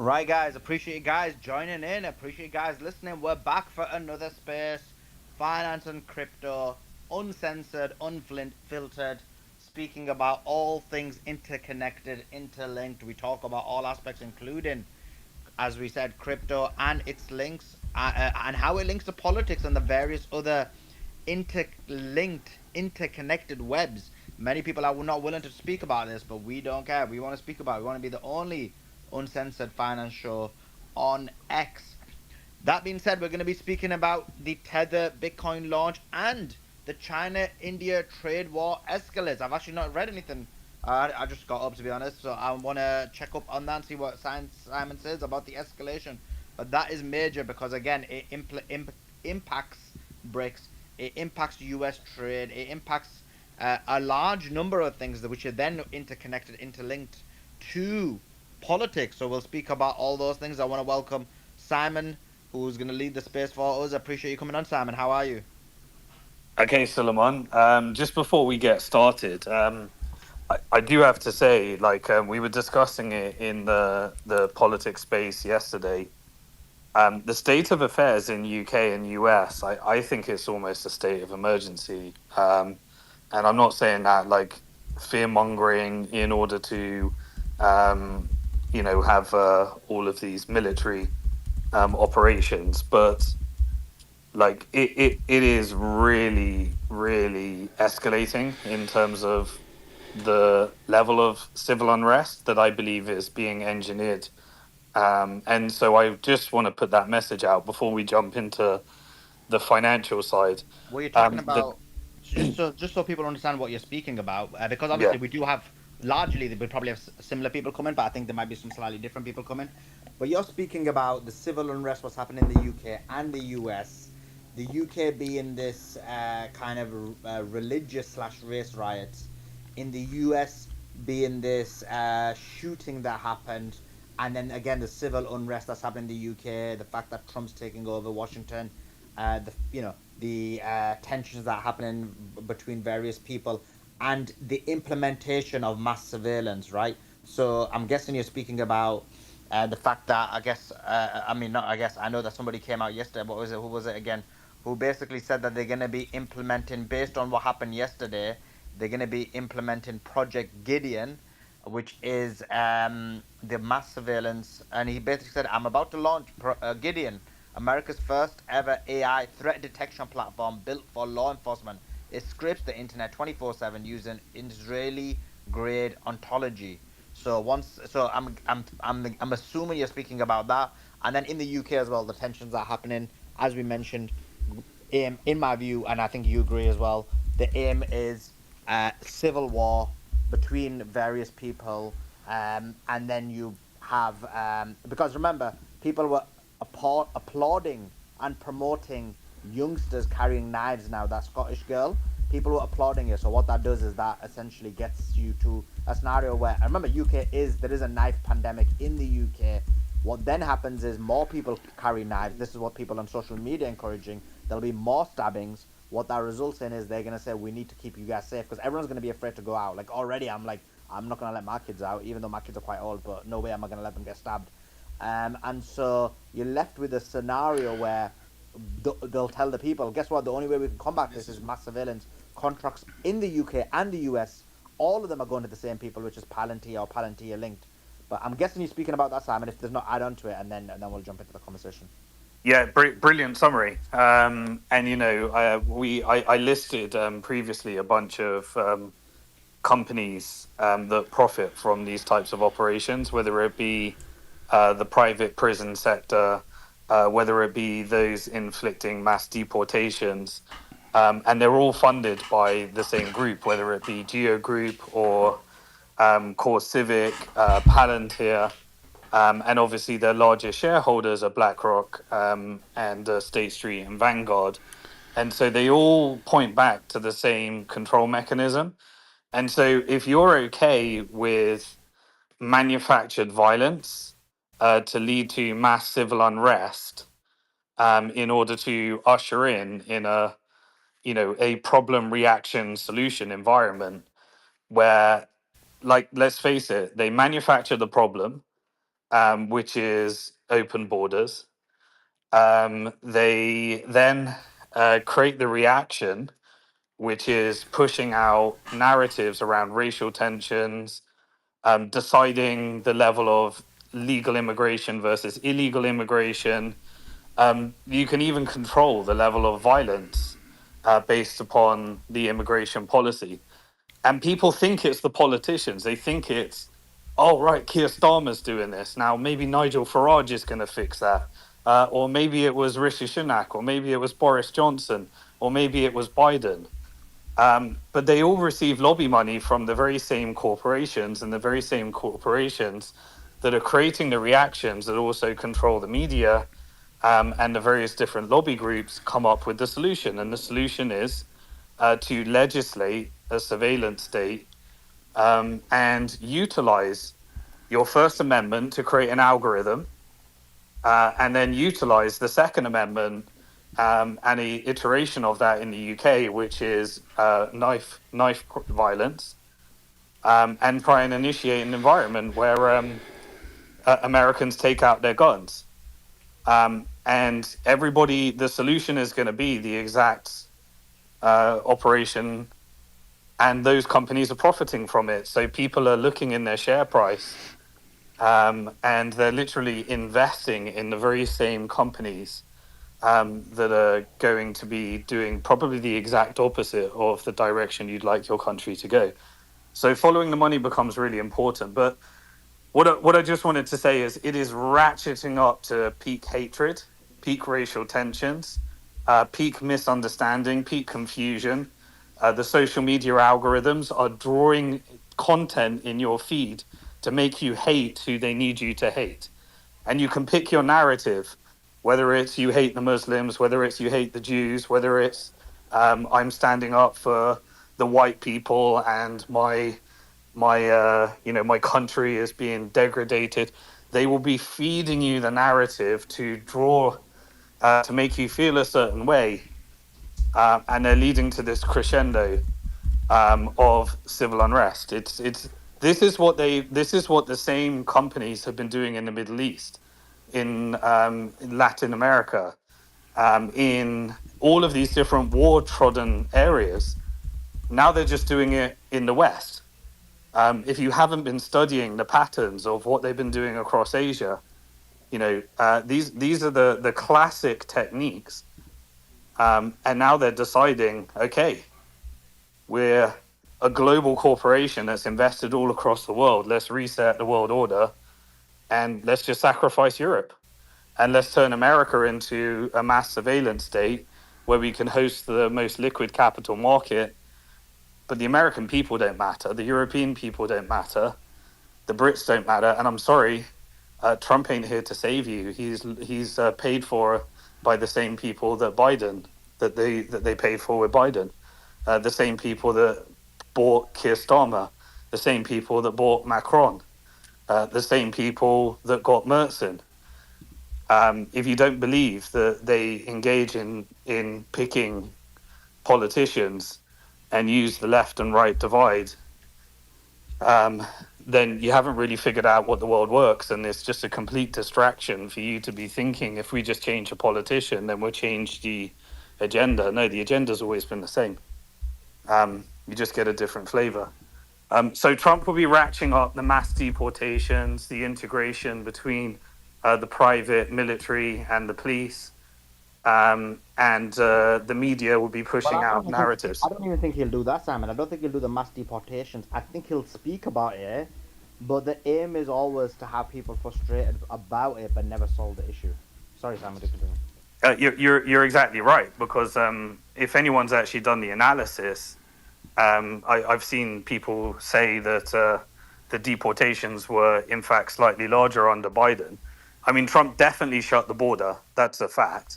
Right, guys. Appreciate you guys joining in. Appreciate you guys listening. We're back for another space. Finance and crypto, uncensored, unfiltered, speaking about all things interconnected, interlinked. We talk about all aspects, including, as we said, crypto and its links, and how it links to politics and the various other interlinked, interconnected webs. Many people are not willing to speak about this, but we don't care. We want to speak about it. We want to be the only uncensored finance show on X. That being said, we're going to be speaking about the Tether Bitcoin launch and the China India trade war escalates. I've actually not read anything. I just got up, to be honest, so I want to check up on that and see what Simon says about the escalation. But that is major because, again, it impacts BRICS, it impacts US trade, it impacts a large number of things which are then interconnected, interlinked to politics. So we'll speak about all those things. I want to welcome Simon, who's going to lead the space for us. I appreciate you coming on, Simon. How are you? Okay, Suleiman. Just before we get started, I do have to say, we were discussing it in the politics space yesterday. The state of affairs in UK and US, I think it's almost a state of emergency. And I'm not saying that like fear mongering in order to, um, have all of these military operations, but like it is really really escalating in terms of the level of civil unrest that I believe is being engineered, and so I just want to put that message out before we jump into the financial side. What you're talking The about, just so people understand what you're speaking about, because Yeah. obviously we do have largely we probably have similar people coming, but I think there might be some slightly different people coming. But you're speaking about the civil unrest, what's happening in the UK and the US. The UK being this kind of religious slash race riots, in the US being this shooting that happened, and then again the civil unrest that's happening in the UK, the fact that Trump's taking over Washington, the tensions that are happening between various people, and the implementation of mass surveillance, right? So I'm guessing you're speaking about the fact that I mean, not I guess I know that somebody came out yesterday. What was it? Who was it again? Who basically said that they're going to be implementing, based on what happened yesterday, they're going to be implementing Project Gideon, which is the mass surveillance. And he basically said, I'm about to launch Gideon, America's first ever AI threat detection platform built for law enforcement. It scrapes the internet 24/7 using Israeli grade ontology. So I'm assuming you're speaking about that. And then in the UK as well, the tensions are happening, as we mentioned. Aim, in my view, and I think you agree as well, the aim is civil war between various people, and then you have because remember, people were applauding and promoting youngsters carrying knives now. That Scottish girl, people were applauding it. So what that does is that essentially gets you to a scenario where, I remember, there is a knife pandemic in the UK. What then happens is more people carry knives. This is what people on social media are encouraging. There'll be more stabbings. What that results in is they're going to say, we need to keep you guys safe, because everyone's going to be afraid to go out. Like, already I'm like, I'm not going to let my kids out, even though my kids are quite old, but no way am I going to let them get stabbed. And so you're left with a scenario where they'll tell the people, guess what, the only way we can combat this is mass surveillance. Contracts in the UK and the US, all of them are going to the same people, which is Palantir or Palantir linked. But I'm guessing you're speaking about that, Simon, if there's not add on to it, and then we'll jump into the conversation. Yeah, brilliant summary. And I listed previously a bunch of companies that profit from these types of operations, whether it be the private prison sector, whether it be those inflicting mass deportations, and they're all funded by the same group, whether it be Geo Group or Core Civic, Palantir, and obviously their largest shareholders are BlackRock and State Street and Vanguard. And so they all point back to the same control mechanism. And so if you're okay with manufactured violence to lead to mass civil unrest, in order to usher in a a problem reaction solution environment where, like, let's face it, they manufacture the problem, which is open borders. They then create the reaction, which is pushing out narratives around racial tensions, deciding the level of legal immigration versus illegal immigration. You can even control the level of violence based upon the immigration policy. And people think it's the politicians. They think it's, oh, right, Keir Starmer's doing this. Now, maybe Nigel Farage is going to fix that. Or maybe it was Rishi Sunak, or maybe it was Boris Johnson, or maybe it was Biden. But they all receive lobby money from the very same corporations, and the very same corporations that are creating the reactions that also control the media, and the various different lobby groups come up with the solution. And the solution is to legislate a surveillance state, and utilize your First Amendment to create an algorithm, and then utilize the Second Amendment, and a iteration of that in the UK, which is knife violence, and try and initiate an environment where Americans take out their guns. And everybody, the solution is going to be the exact operation, and those companies are profiting from it. So people are looking in their share price, and they're literally investing in the very same companies that are going to be doing probably the exact opposite of the direction you'd like your country to go. So following the money becomes really important. But what I just wanted to say is it is ratcheting up to peak hatred, peak racial tensions, peak misunderstanding, peak confusion. The social media algorithms are drawing content in your feed to make you hate who they need you to hate. And you can pick your narrative, whether it's you hate the Muslims, whether it's you hate the Jews, whether it's I'm standing up for the white people, and my country is being degraded. They will be feeding you the narrative to draw to make you feel a certain way, and they're leading to this crescendo of civil unrest. It's this is what the same companies have been doing in the Middle East, in Latin America, in all of these different war-trodden areas. Now they're just doing it in the West. If you haven't been studying the patterns of what they've been doing across Asia, these are the classic techniques. And now they're deciding, okay, we're a global corporation that's invested all across the world. Let's reset the world order, and let's just sacrifice Europe, and let's turn America into a mass surveillance state where we can host the most liquid capital market. But the American people don't matter. The European people don't matter. The Brits don't matter. And I'm sorry, Trump ain't here to save you. He's paid for by the same people that they paid for with Biden, the same people that bought Keir Starmer, the same people that bought Macron, the same people that got Merson. If you don't believe that they engage in picking politicians and use the left and right divide, then you haven't really figured out what the world works, and it's just a complete distraction for you to be thinking if we just change a politician, then we'll change the agenda. No, the agenda's always been the same. You just get a different flavor. So Trump will be ratcheting up the mass deportations, the integration between the private military and the police, and the media will be Well, pushing out I narratives. don't even think he'll do that, Simon. I don't think he'll do the mass deportations. I think he'll speak about it, but the aim is always to have people frustrated about it, but never solve the issue. Sorry, Simon, to continue. You're exactly right, because if anyone's actually done the analysis, I've seen people say that the deportations were in fact slightly larger under Biden. I mean, Trump definitely shut the border. That's a fact.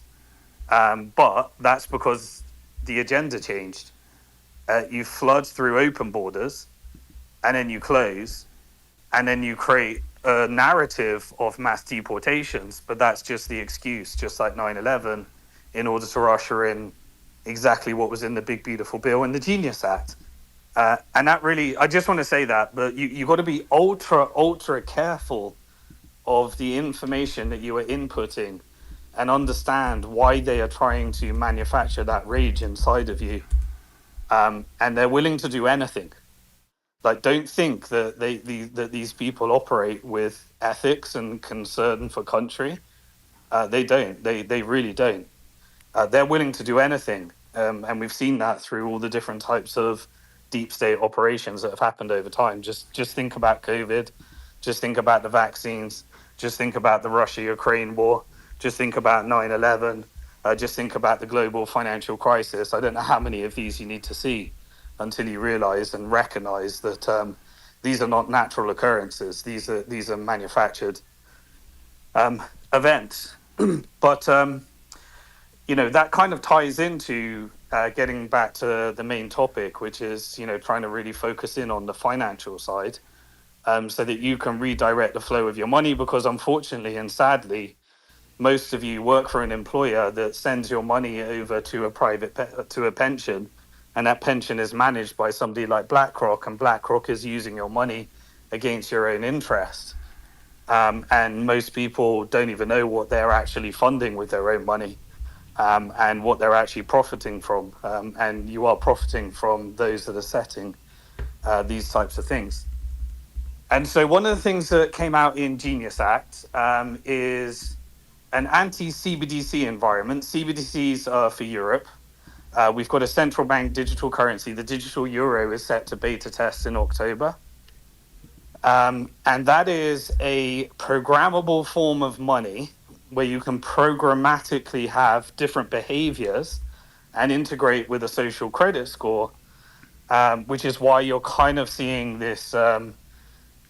But that's because the agenda changed. You flood through open borders, and then you close, and then you create a narrative of mass deportations. But that's just the excuse, just like 9/11, in order to usher in exactly what was in the Big Beautiful Bill and the Genius Act. And that really, I just want to say that, but you got to be ultra careful of the information that you are inputting and understand why they are trying to manufacture that rage inside of you. And they're willing to do anything. Like, don't think that that these people operate with ethics and concern for country. They don't. They really don't. They're willing to do anything, and we've seen that through all the different types of deep state operations that have happened over time. Just think about COVID. Just think about the vaccines. Just think about the Russia-Ukraine war. Just think about 9/11. Just think about the global financial crisis. I don't know how many of these you need to see until you realize and recognize that these are not natural occurrences. These are manufactured events. But that kind of ties into getting back to the main topic, which is trying to really focus in on the financial side, so that you can redirect the flow of your money. Because unfortunately and sadly, most of you work for an employer that sends your money over to a pension, and that pension is managed by somebody like BlackRock, and BlackRock is using your money against your own interest. And most people don't even know what they're actually funding with their own money, and what they're actually profiting from. And you are profiting from those that are setting these types of things. And so one of the things that came out in Genius Act is an anti-CBDC environment. CBDCs are for Europe. We've got a central bank digital currency. The digital euro is set to beta test in October. And that is a programmable form of money where you can programmatically have different behaviors and integrate with a social credit score, which is why you're kind of seeing this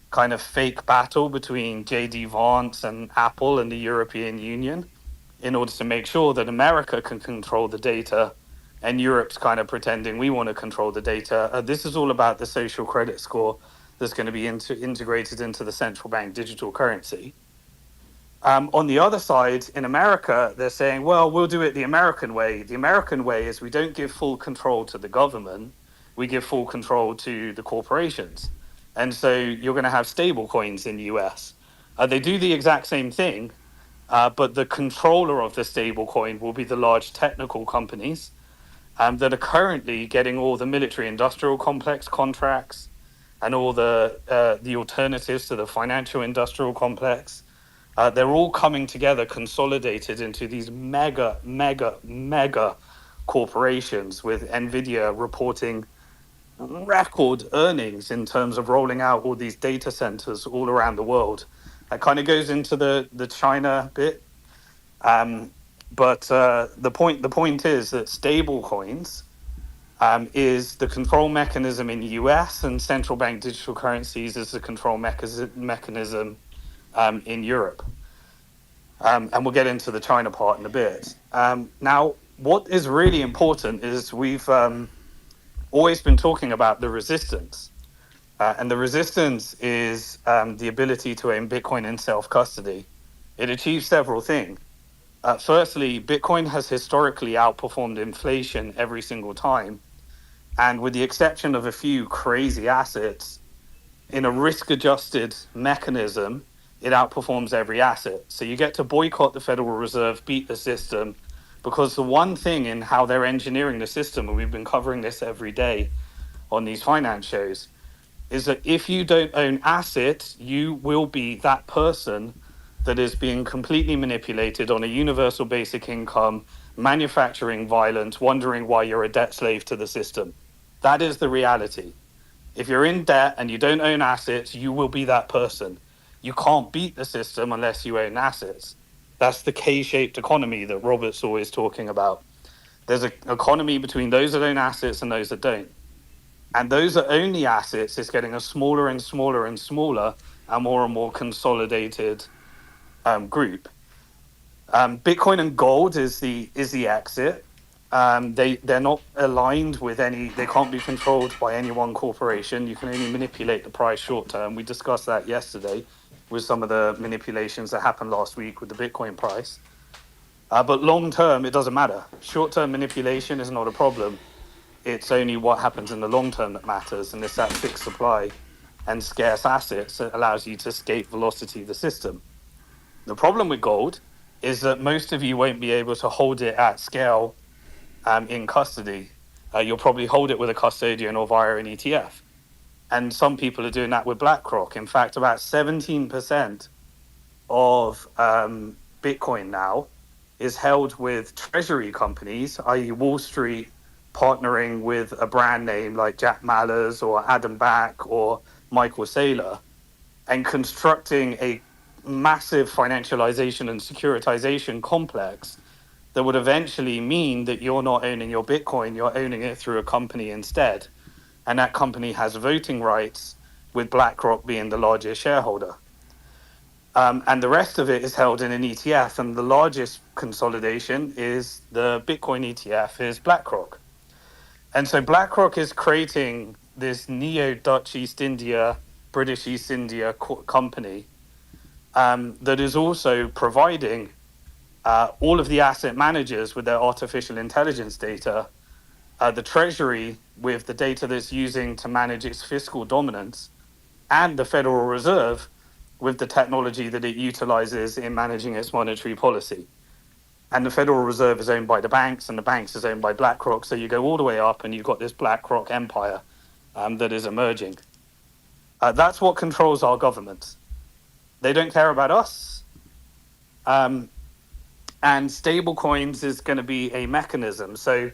kind of fake battle between JD Vance and Apple and the European Union in order to make sure that America can control the data, and Europe's kind of pretending we want to control the data. This is all about the social credit score that's going to be integrated into the central bank digital currency. On the other side, in America, they're saying, well, we'll do it the American way. The American way is we don't give full control to the government. We give full control to the corporations. And so you're going to have stable coins in the US. They do the exact same thing, but the controller of the stable coin will be the large technical companies that are currently getting all the military industrial complex contracts and all the alternatives to the financial industrial complex. They're all coming together, consolidated into these mega corporations, with NVIDIA reporting record earnings in terms of rolling out all these data centers all around the world. That kind of goes into the China bit. But the point is that stable coins is the control mechanism in the US, and central bank digital currencies is the control mechanism in Europe. And we'll get into the China part in a bit. Now, what is really important is we've always been talking about the resistance. And the resistance is the ability to own Bitcoin in self-custody. It achieves several things. Firstly, Bitcoin has historically outperformed inflation every single time. And with the exception of a few crazy assets, in a risk-adjusted mechanism, it outperforms every asset. So you get to boycott the Federal Reserve, beat the system, because the one thing in how they're engineering the system, and we've been covering this every day on these finance shows, is that if you don't own assets, you will be that person that is being completely manipulated on a universal basic income, manufacturing violence, wondering why you're a debt slave to the system. That is the reality. If you're in debt and you don't own assets, you will be that person. You can't beat the system unless you own assets. That's the K-shaped economy that Robert's always talking about. There's an economy between those that own assets and those that don't. And those that own the assets is getting a smaller and smaller and smaller and more consolidated group. Bitcoin and gold is the exit. They're not aligned with any. They can't be controlled by any one corporation. You can only manipulate the price short term. We discussed that yesterday with some of the manipulations that happened last week with the Bitcoin price. But long term, it doesn't matter. Short term manipulation is not a problem. It's only what happens in the long term that matters, and it's that fixed supply and scarce assets that allows you to escape velocity of the system. The problem with gold is that most of you won't be able to hold it at scale in custody. You'll probably hold it with a custodian or via an ETF. And some people are doing that with BlackRock. In fact, about 17% of Bitcoin now is held with treasury companies, i.e., Wall Street partnering with a brand name like Jack Mallers or Adam Back or Michael Saylor and constructing a massive financialization and securitization complex that would eventually mean that you're not owning your Bitcoin, you're owning it through a company instead. And that company has voting rights, with BlackRock being the largest shareholder. And the rest of it is held in an ETF. And the largest consolidation is the Bitcoin ETF, is BlackRock. And so BlackRock is creating this neo Dutch East India, British East India company that is also providing all of the asset managers with their artificial intelligence data, the Treasury with the data that's using to manage its fiscal dominance, and the Federal Reserve with the technology that it utilizes in managing its monetary policy. And the Federal Reserve is owned by the banks, and the banks is owned by BlackRock. So you go all the way up, and you've got this BlackRock empire that is emerging. That's what controls our government. They don't care about us. And stablecoins is going to be a mechanism. So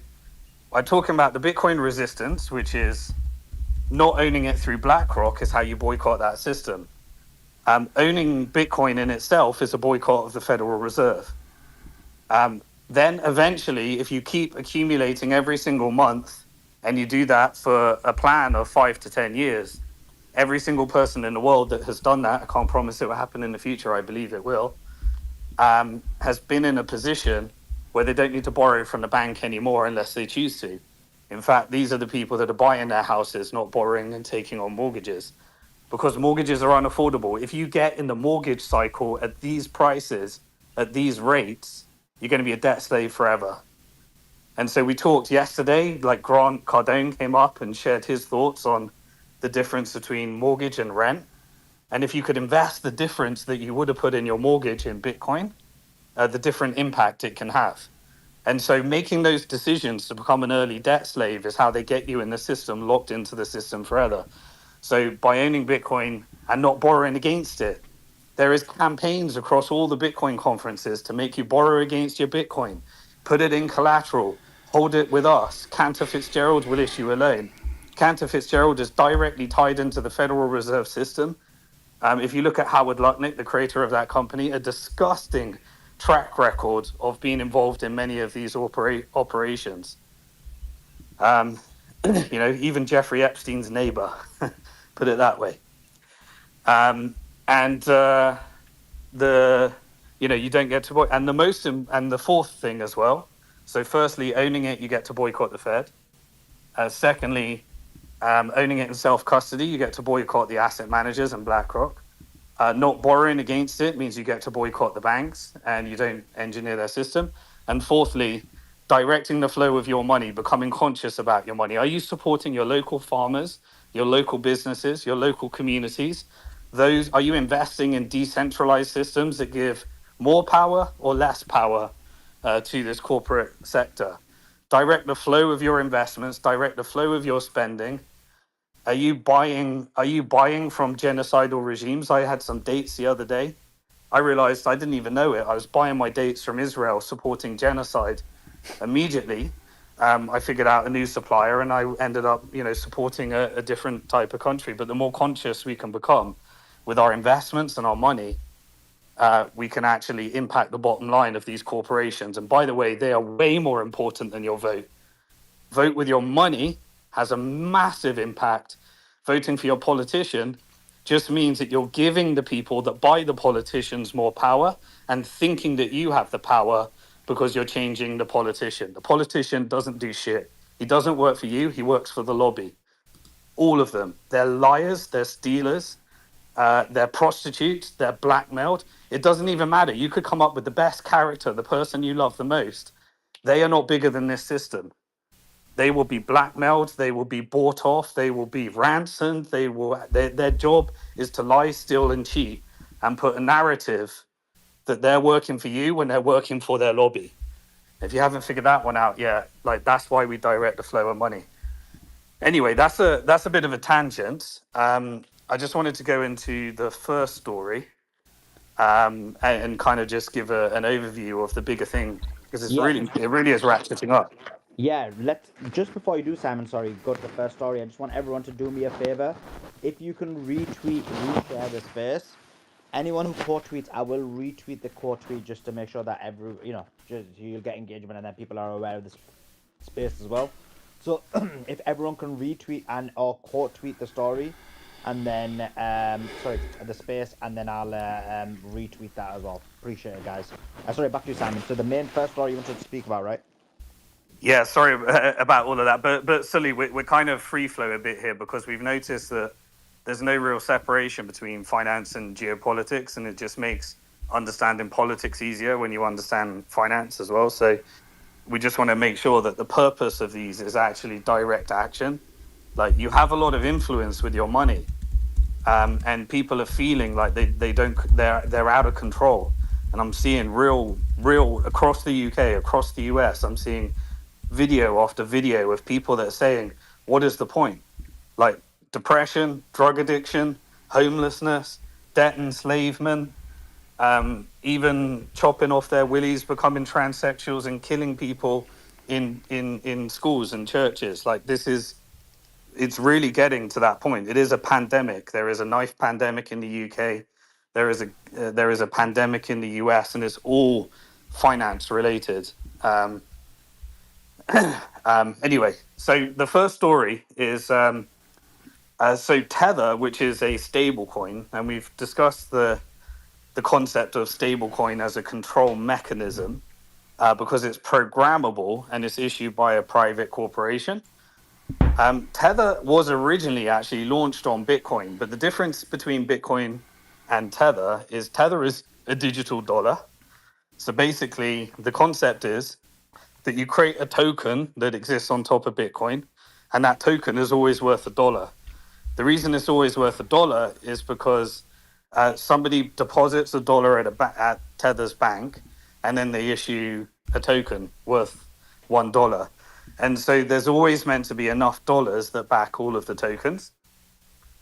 I'm talking about the Bitcoin resistance, which is not owning it through BlackRock, is how you boycott that system. Owning Bitcoin in itself is a boycott of the Federal Reserve. Then eventually, if you keep accumulating every single month and you do that for a plan of 5 to 10 years, every single person in the world that has done that, I can't promise it will happen in the future, I believe it will, has been in a position where they don't need to borrow from the bank anymore unless they choose to. In fact, these are the people that are buying their houses, not borrowing and taking on mortgages, because mortgages are unaffordable. If you get in the mortgage cycle at these prices, at these rates, you're going to be a debt slave forever. And so we talked yesterday, like Grant Cardone came up and shared his thoughts on the difference between mortgage and rent. And if you could invest the difference that you would have put in your mortgage in Bitcoin, the different impact it can have. And so making those decisions to become an early debt slave is how they get you in the system, locked into the system forever. So by owning Bitcoin and not borrowing against it, there is campaigns across all the Bitcoin conferences to make you borrow against your Bitcoin, put it in collateral, hold it with us. Cantor Fitzgerald will issue a loan. Cantor Fitzgerald is directly tied into the Federal Reserve System. If you look at Howard Lutnick, the creator of that company, a disgusting track record of being involved in many of these operations. Even Jeffrey Epstein's neighbor, put it that way. You don't get to and the fourth thing as well. So firstly, owning it, you get to boycott the Fed. Secondly, owning it in self-custody, you get to boycott the asset managers and BlackRock. Not borrowing against it means you get to boycott the banks and you don't engineer their system. And fourthly, directing the flow of your money, becoming conscious about your money. Are you supporting your local farmers, your local businesses, your local communities? Are you investing in decentralized systems that give more power or less power to this corporate sector? Direct the flow of your investments, direct the flow of your spending. Are you buying from genocidal regimes? I had some dates the other day. I realized I didn't even know it. I was buying my dates from Israel supporting genocide. Immediately, I figured out a new supplier and I ended up, supporting a different type of country. But the more conscious we can become with our investments and our money, we can actually impact the bottom line of these corporations. And by the way, they are way more important than your vote. Vote with your money has a massive impact. Voting for your politician just means that you're giving the people that buy the politicians more power and thinking that you have the power because you're changing the politician. The politician doesn't do shit. He doesn't work for you. He works for the lobby. All of them. They're liars. They're stealers. They're prostitutes. They're blackmailed. It doesn't even matter. You could come up with the best character, the person you love the most. They are not bigger than this system. They will be blackmailed. They will be bought off. They will be ransomed. Their job is to lie, steal, and cheat, and put a narrative that they're working for you when they're working for their lobby. If you haven't figured that one out yet, like that's why we direct the flow of money. Anyway, that's a bit of a tangent. I just wanted to go into the first story, and kind of just give an overview of the bigger thing because Yeah, it really is ratcheting up. yeah. Let's just before you do, Simon. Sorry, go to the first story. I just want everyone to do me a favor. If you can retweet, reshare the space. Anyone who quote tweets, I will retweet the quote tweet just to make sure that just you'll get engagement and then people are aware of this space as well. So if everyone can retweet and or quote tweet the story, and then sorry, the space, and then I'll retweet that as well. Appreciate it, guys. Sorry, back to you, Simon. So the main first story you wanted to speak about, right? Yeah, sorry about all of that, but Sully, we're kind of free flow a bit here because we've noticed that there's no real separation between finance and geopolitics, and it just makes understanding politics easier when you understand finance as well. So we just want to make sure that the purpose of these is actually direct action. Like you have a lot of influence with your money, and people are feeling like they don't they're out of control. And I'm seeing real across the UK, across the US. I'm seeing video after video of people that are saying, "What is the point?" Like depression, drug addiction, homelessness, debt enslavement, even chopping off their willies, becoming transsexuals, and killing people in schools and churches. Like it's really getting to that point. It is a pandemic. There is a knife pandemic in the UK. There is a pandemic in the US, and it's all finance related. Anyway, so the first story is so Tether, which is a stable coin, and we've discussed the concept of stablecoin as a control mechanism because it's programmable and it's issued by a private corporation. Tether was originally actually launched on Bitcoin, but the difference between Bitcoin and Tether is a digital dollar. So basically, the concept is that you create a token that exists on top of Bitcoin, and that token is always worth $1. The reason it's always worth $1 is because somebody deposits $1 at Tether's bank, and then they issue a token worth $1. And so there's always meant to be enough dollars that back all of the tokens.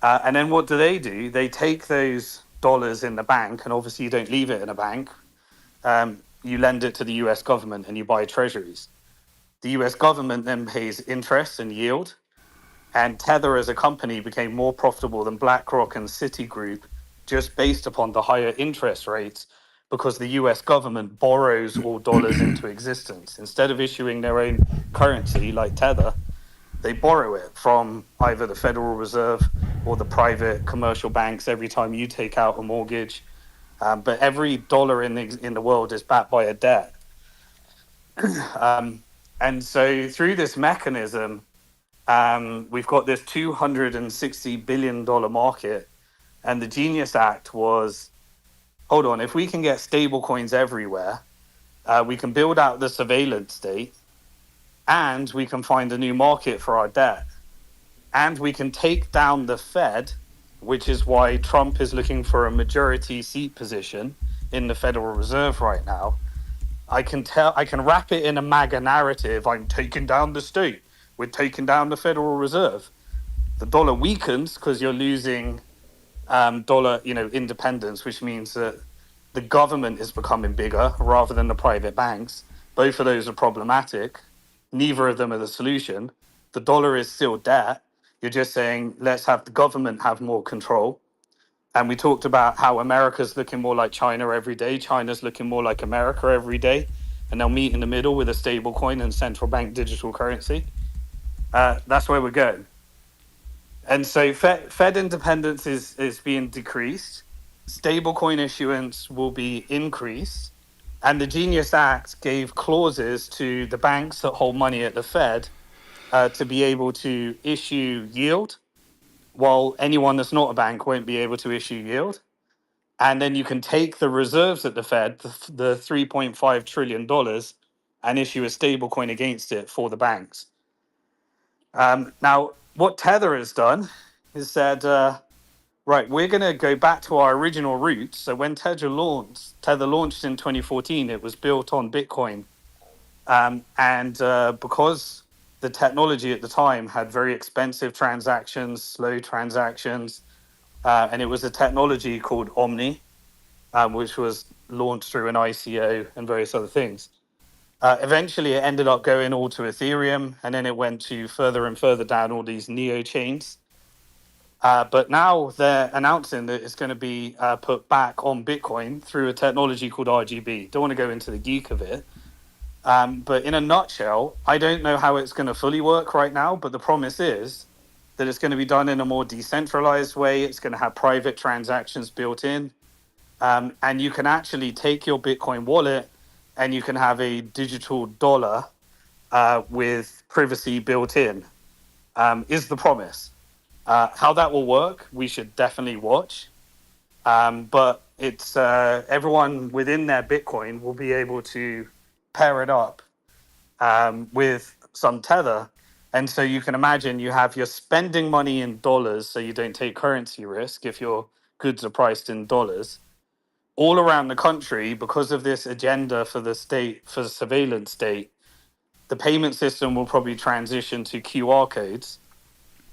And then what do? They take those dollars in the bank, and obviously you don't leave it in a bank. You lend it to the US government and you buy treasuries. The US government then pays interest and yield, and Tether as a company became more profitable than BlackRock and Citigroup just based upon the higher interest rates because the US government borrows all dollars into existence. Instead of issuing their own currency like Tether, they borrow it from either the Federal Reserve or the private commercial banks every time you take out a mortgage. But every dollar in the world is backed by a debt. And so through this mechanism, we've got this $260 billion market. And the Genius Act was, hold on, if we can get stable coins everywhere, we can build out the surveillance state, and we can find a new market for our debt. And we can take down the Fed, which is why Trump is looking for a majority seat position in the Federal Reserve right now. I can wrap it in a MAGA narrative. I'm taking down the state. We're taking down the Federal Reserve. The dollar weakens because you're losing dollar, independence, which means that the government is becoming bigger rather than the private banks. Both of those are problematic. Neither of them are the solution. The dollar is still debt. You're just saying, let's have the government have more control. And we talked about how America's looking more like China every day. China's looking more like America every day. And they'll meet in the middle with a stable coin and central bank digital currency. That's where we're going. And so Fed independence is being decreased. Stablecoin issuance will be increased. And the Genius Act gave clauses to the banks that hold money at the Fed to be able to issue yield, while anyone that's not a bank won't be able to issue yield. And then you can take the reserves at the Fed, the $3.5 trillion, and issue a stablecoin against it for the banks. Now, what Tether has done is said, Right, we're going to go back to our original roots. So when Tether launched in 2014, it was built on Bitcoin. And because the technology at the time had very expensive transactions, slow transactions, and it was a technology called Omni, which was launched through an ICO and various other things. Eventually, it ended up going all to Ethereum, and then it went to further and further down all these neo chains. But now they're announcing that it's going to be put back on Bitcoin through a technology called RGB. Don't want to go into the geek of it. But in a nutshell, I don't know how it's going to fully work right now, but the promise is that it's going to be done in a more decentralized way. It's going to have private transactions built in. And you can actually take your Bitcoin wallet and you can have a digital dollar with privacy built in, is the promise. How that will work, we should definitely watch. But it's everyone within their Bitcoin will be able to pair it up with some tether. And so you can imagine you have your spending money in dollars, so you don't take currency risk if your goods are priced in dollars. All around the country, because of this agenda for the state, for the surveillance state, the payment system will probably transition to QR codes.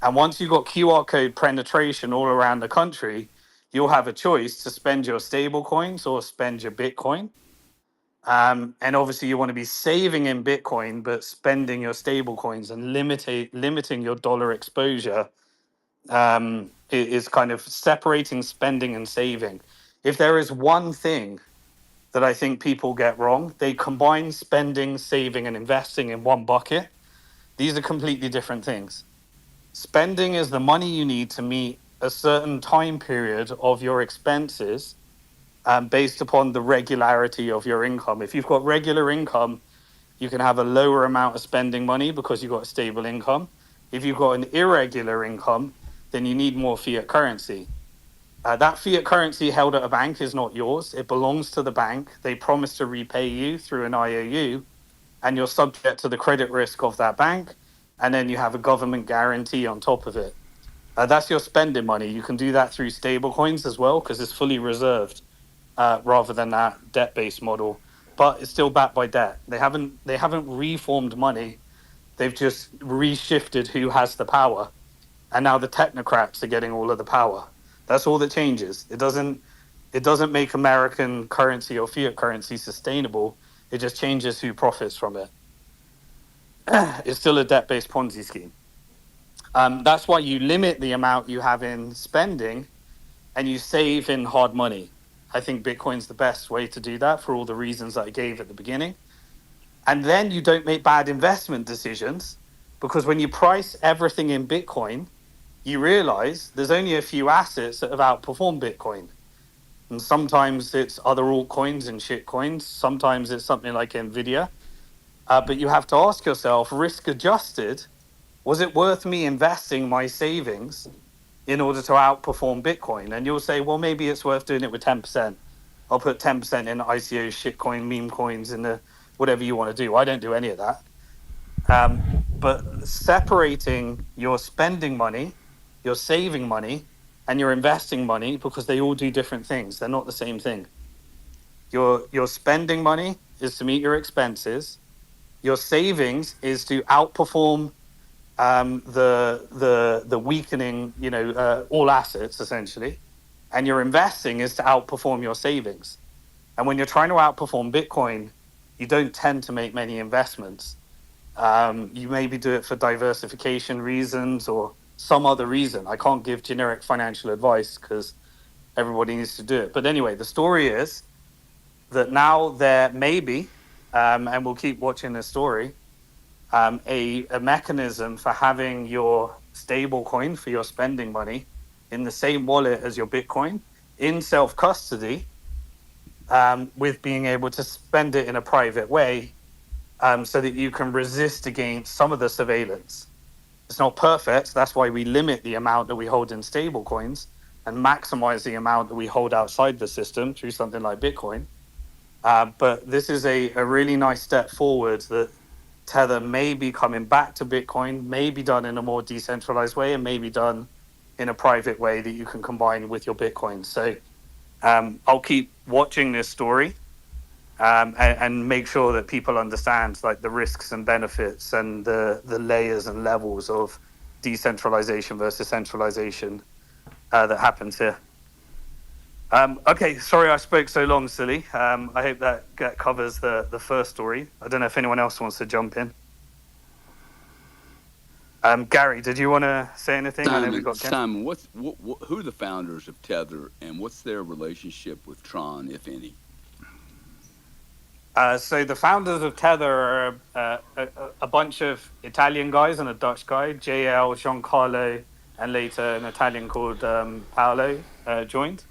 And once you've got QR code penetration all around the country, you'll have a choice to spend your stable coins or spend your Bitcoin. And obviously, you want to be saving in Bitcoin, but spending your stable coins and limiting your dollar exposure is kind of separating spending and saving. If there is one thing that I think people get wrong, they combine spending, saving, and investing in one bucket. These are completely different things. Spending is the money you need to meet a certain time period of your expenses based upon the regularity of your income. If you've got regular income, you can have a lower amount of spending money because you've got a stable income. If you've got an irregular income, then you need more fiat currency. That fiat currency held at a bank is not yours. It belongs to the bank. They promise to repay you through an IOU, and you're subject to the credit risk of that bank. And then you have a government guarantee on top of it. That's your spending money. You can do that through stable coins as well because it's fully reserved rather than that debt-based model. But it's still backed by debt. They haven't reformed money. They've just reshifted who has the power, and now the technocrats are getting all of the power. That's all that changes. It doesn't make American currency or fiat currency sustainable. It just changes who profits from it. It's still a debt-based Ponzi scheme. That's why you limit the amount you have in spending and you save in hard money. I think Bitcoin's the best way to do that for all the reasons that I gave at the beginning. And then you don't make bad investment decisions because when you price everything in Bitcoin, you realize there's only a few assets that have outperformed Bitcoin. And sometimes it's other altcoins and shit coins. Sometimes it's something like Nvidia. But you have to ask yourself, risk adjusted, was it worth me investing my savings in order to outperform Bitcoin? And you'll say, well, maybe it's worth doing it with 10%. I'll put 10% in ICO, shitcoin, meme coins, in the whatever you want to do. I don't do any of that. But separating your spending money, your saving money, and your investing money, because they all do different things. They're not the same thing. Your spending money is to meet your expenses. Your savings is to outperform the weakening, all assets essentially, and your investing is to outperform your savings. And when you're trying to outperform Bitcoin, you don't tend to make many investments. You maybe do it for diversification reasons or some other reason. I can't give generic financial advice because everybody needs to do it. But anyway, the story is that now there may be, and we'll keep watching this story, a mechanism for having your stable coin for your spending money in the same wallet as your Bitcoin in self custody, with being able to spend it in a private way, so that you can resist against some of the surveillance. It's not perfect. That's why we limit the amount that we hold in stable coins and maximize the amount that we hold outside the system through something like Bitcoin. But this is a really nice step forward that Tether may be coming back to Bitcoin, may be done in a more decentralized way, and may be done in a private way that you can combine with your Bitcoin. So I'll keep watching this story and make sure that people understand like the risks and benefits and the layers and levels of decentralization versus centralization that happens here. Okay, sorry I spoke so long, silly. I hope that covers the first story. I don't know if anyone else wants to jump in. Gary, did you want to say anything? I know we got Simon, who are the founders of Tether, and what's their relationship with Tron, if any? So the founders of Tether are a bunch of Italian guys and a Dutch guy, JL, Giancarlo, and later an Italian called Paolo joined.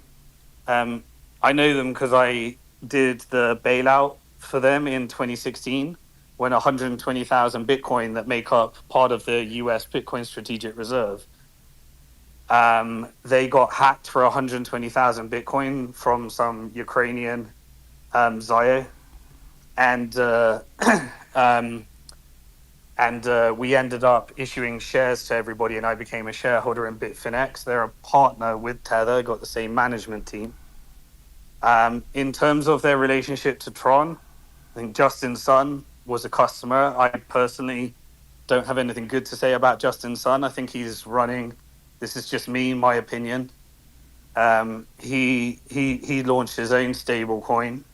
I know them because I did the bailout for them in 2016 when 120,000 Bitcoin that make up part of the US Bitcoin Strategic Reserve. They got hacked for 120,000 Bitcoin from some Ukrainian Zio. And we ended up issuing shares to everybody, and I became a shareholder in Bitfinex. They're a partner with Tether, got the same management team. In terms of their relationship to Tron, I think Justin Sun was a customer. I personally don't have anything good to say about Justin Sun. I think he's running. This is just me, my opinion. He launched his own stable coin.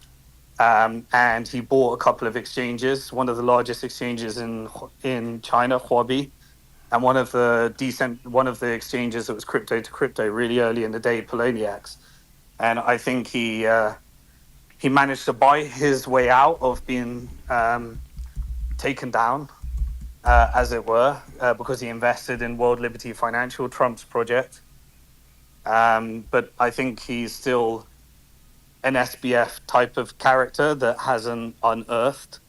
And he bought a couple of exchanges, one of the largest exchanges in China, Huobi, and one of the exchanges that was crypto to crypto really early in the day, Poloniex. And I think he managed to buy his way out of being taken down, as it were, because he invested in World Liberty Financial, Trump's project. But I think he's still an SBF type of character that hasn't unearthed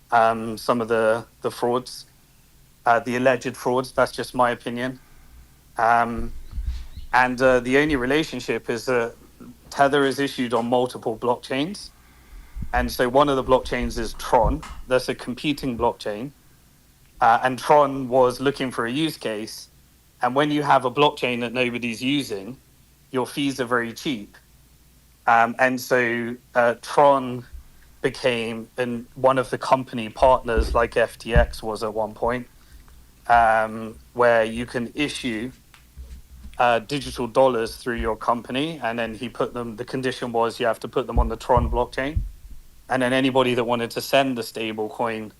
some of the frauds, the alleged frauds. That's just my opinion. And the only relationship is that Tether is issued on multiple blockchains. And so one of the blockchains is Tron. That's a competing blockchain. And Tron was looking for a use case. And when you have a blockchain that nobody's using, your fees are very cheap. And so Tron became one of the company partners, like FTX was at one point, where you can issue digital dollars through your company. And then the condition was you have to put them on the Tron blockchain. And then anybody that wanted to send a stable coin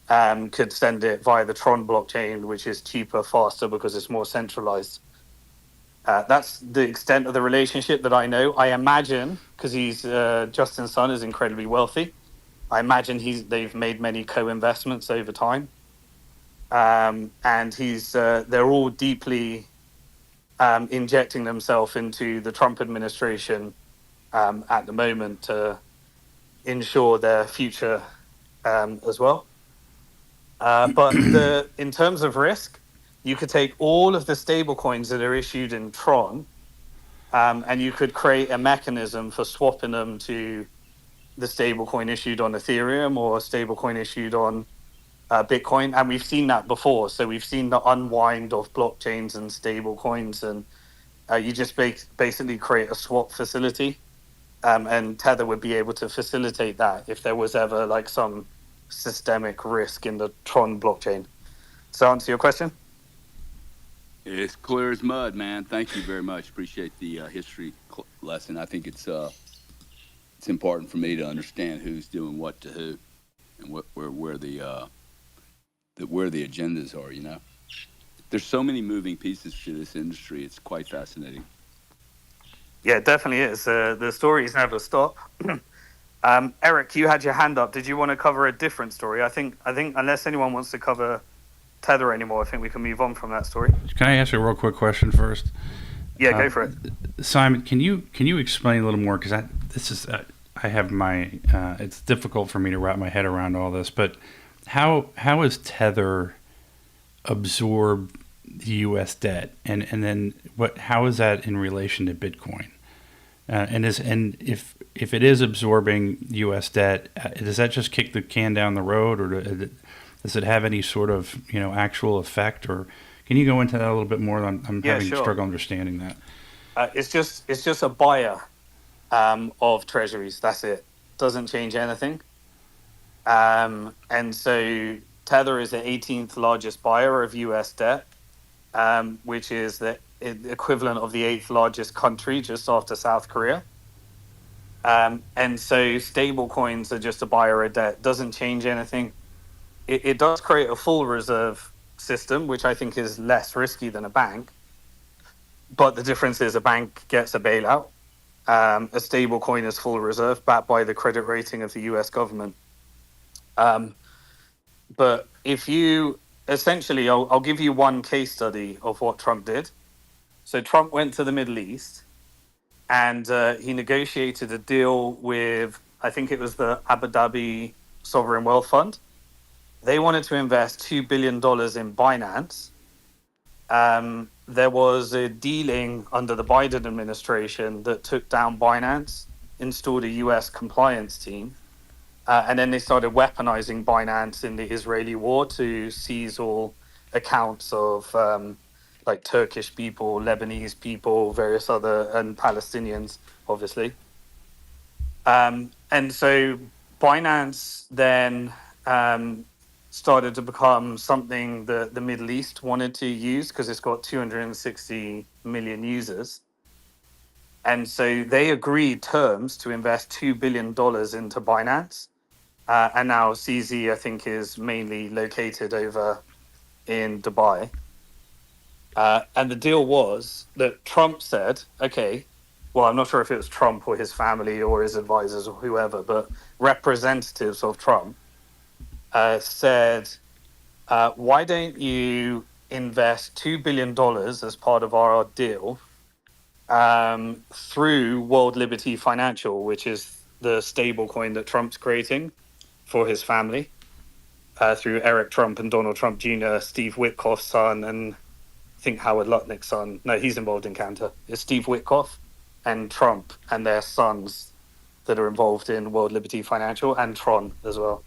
could send it via the Tron blockchain, which is cheaper, faster, because it's more centralized. That's the extent of the relationship that I know. I imagine, because Justin's son is incredibly wealthy, I imagine they've made many co-investments over time, and they're all deeply injecting themselves into the Trump administration at the moment to ensure their future as well. But in terms of risk, you could take all of the stable coins that are issued in Tron, and you could create a mechanism for swapping them to the stable coin issued on Ethereum or a stable coin issued on Bitcoin. And we've seen that before. So we've seen the unwind of blockchains and stable coins, and you just basically create a swap facility. And Tether would be able to facilitate that if there was ever like some systemic risk in the Tron blockchain. So answer your question? It's clear as mud, man. Thank you very much. Appreciate the history lesson. I think it's important for me to understand who's doing what to who, and where the agendas are. You know, there's so many moving pieces to this industry. It's quite fascinating. Yeah, it definitely is. The stories never stop. Eric, you had your hand up. Did you want to cover a different story? I think unless anyone wants to cover Tether anymore, I think we can move on from that story. Can I ask a real quick question first? Yeah, go for it. Simon, can you explain a little more? Because it's difficult for me to wrap my head around all this. But how is Tether absorb the U.S. debt, and then how is that in relation to Bitcoin? And if it is absorbing U.S. debt, does that just kick the can down the road, or does it have any sort of actual effect? Or Can you go into that a little bit more? I'm Yeah, having sure. struggle understanding that. It's just a buyer of treasuries. That's it. Doesn't change anything. And so Tether is the 18th largest buyer of US debt, which is the equivalent of the eighth largest country just after South Korea. And so stable coins are just a buyer of debt. Doesn't change anything. It does create a full reserve system, which I think is less risky than a bank. But the difference is a bank gets a bailout. A stable coin is full reserve, backed by the credit rating of the US government. But if you essentially, I'll give you one case study of what Trump did. So Trump went to the Middle East and he negotiated a deal with, I think it was the Abu Dhabi Sovereign Wealth Fund. They wanted to invest $2 billion in Binance. There was a dealing under the Biden administration that took down Binance, installed a US compliance team, and then they started weaponizing Binance in the Israeli war to seize all accounts of like Turkish people, Lebanese people, various other, and Palestinians, obviously. And so Binance then started to become something that the Middle East wanted to use because it's got 260 million users. And so they agreed terms to invest $2 billion into Binance. And now CZ, I think, is mainly located over in Dubai. And the deal was that Trump said, okay, well, I'm not sure if it was Trump or his family or his advisors or whoever, but representatives of Trump said, why don't you invest $2 billion as part of our deal through World Liberty Financial, which is the stable coin that Trump's creating for his family, through Eric Trump and Donald Trump Jr., Steve Witkoff's son, and I think Howard Lutnick's son. No, he's involved in Cantor. It's Steve Witkoff and Trump and their sons that are involved in World Liberty Financial and Tron as well.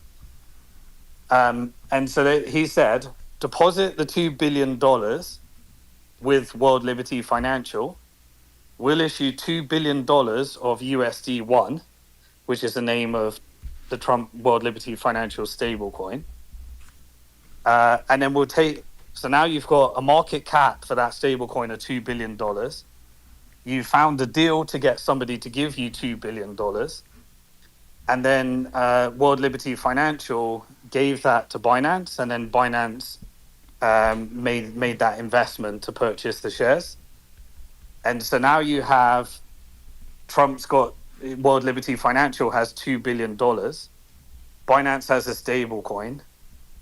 And so he said, deposit the $2 billion with World Liberty Financial. We'll issue $2 billion of USD1, which is the name of the Trump World Liberty Financial stablecoin. And then we'll take, so now you've got a market cap for that stablecoin of $2 billion. You found a deal to get somebody to give you $2 billion. And then World Liberty Financial gave that to Binance, and then Binance made that investment to purchase the shares. And so now you have Trump's got World Liberty Financial has $2 billion. Binance has a stable coin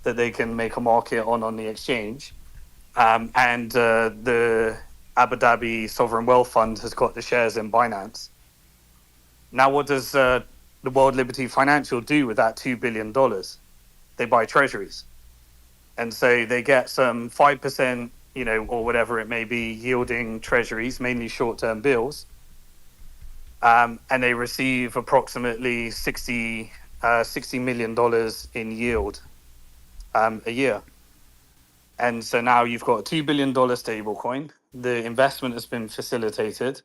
that they can make a market on the exchange. And the Abu Dhabi Sovereign Wealth Fund has got the shares in Binance. Now, what does the World Liberty Financial do with that $2 billion? They buy treasuries. And so they get some 5%, or whatever it may be, yielding treasuries, mainly short-term bills. And they receive approximately $60 million in yield a year. And so now you've got a $2 billion stablecoin. The investment has been facilitated,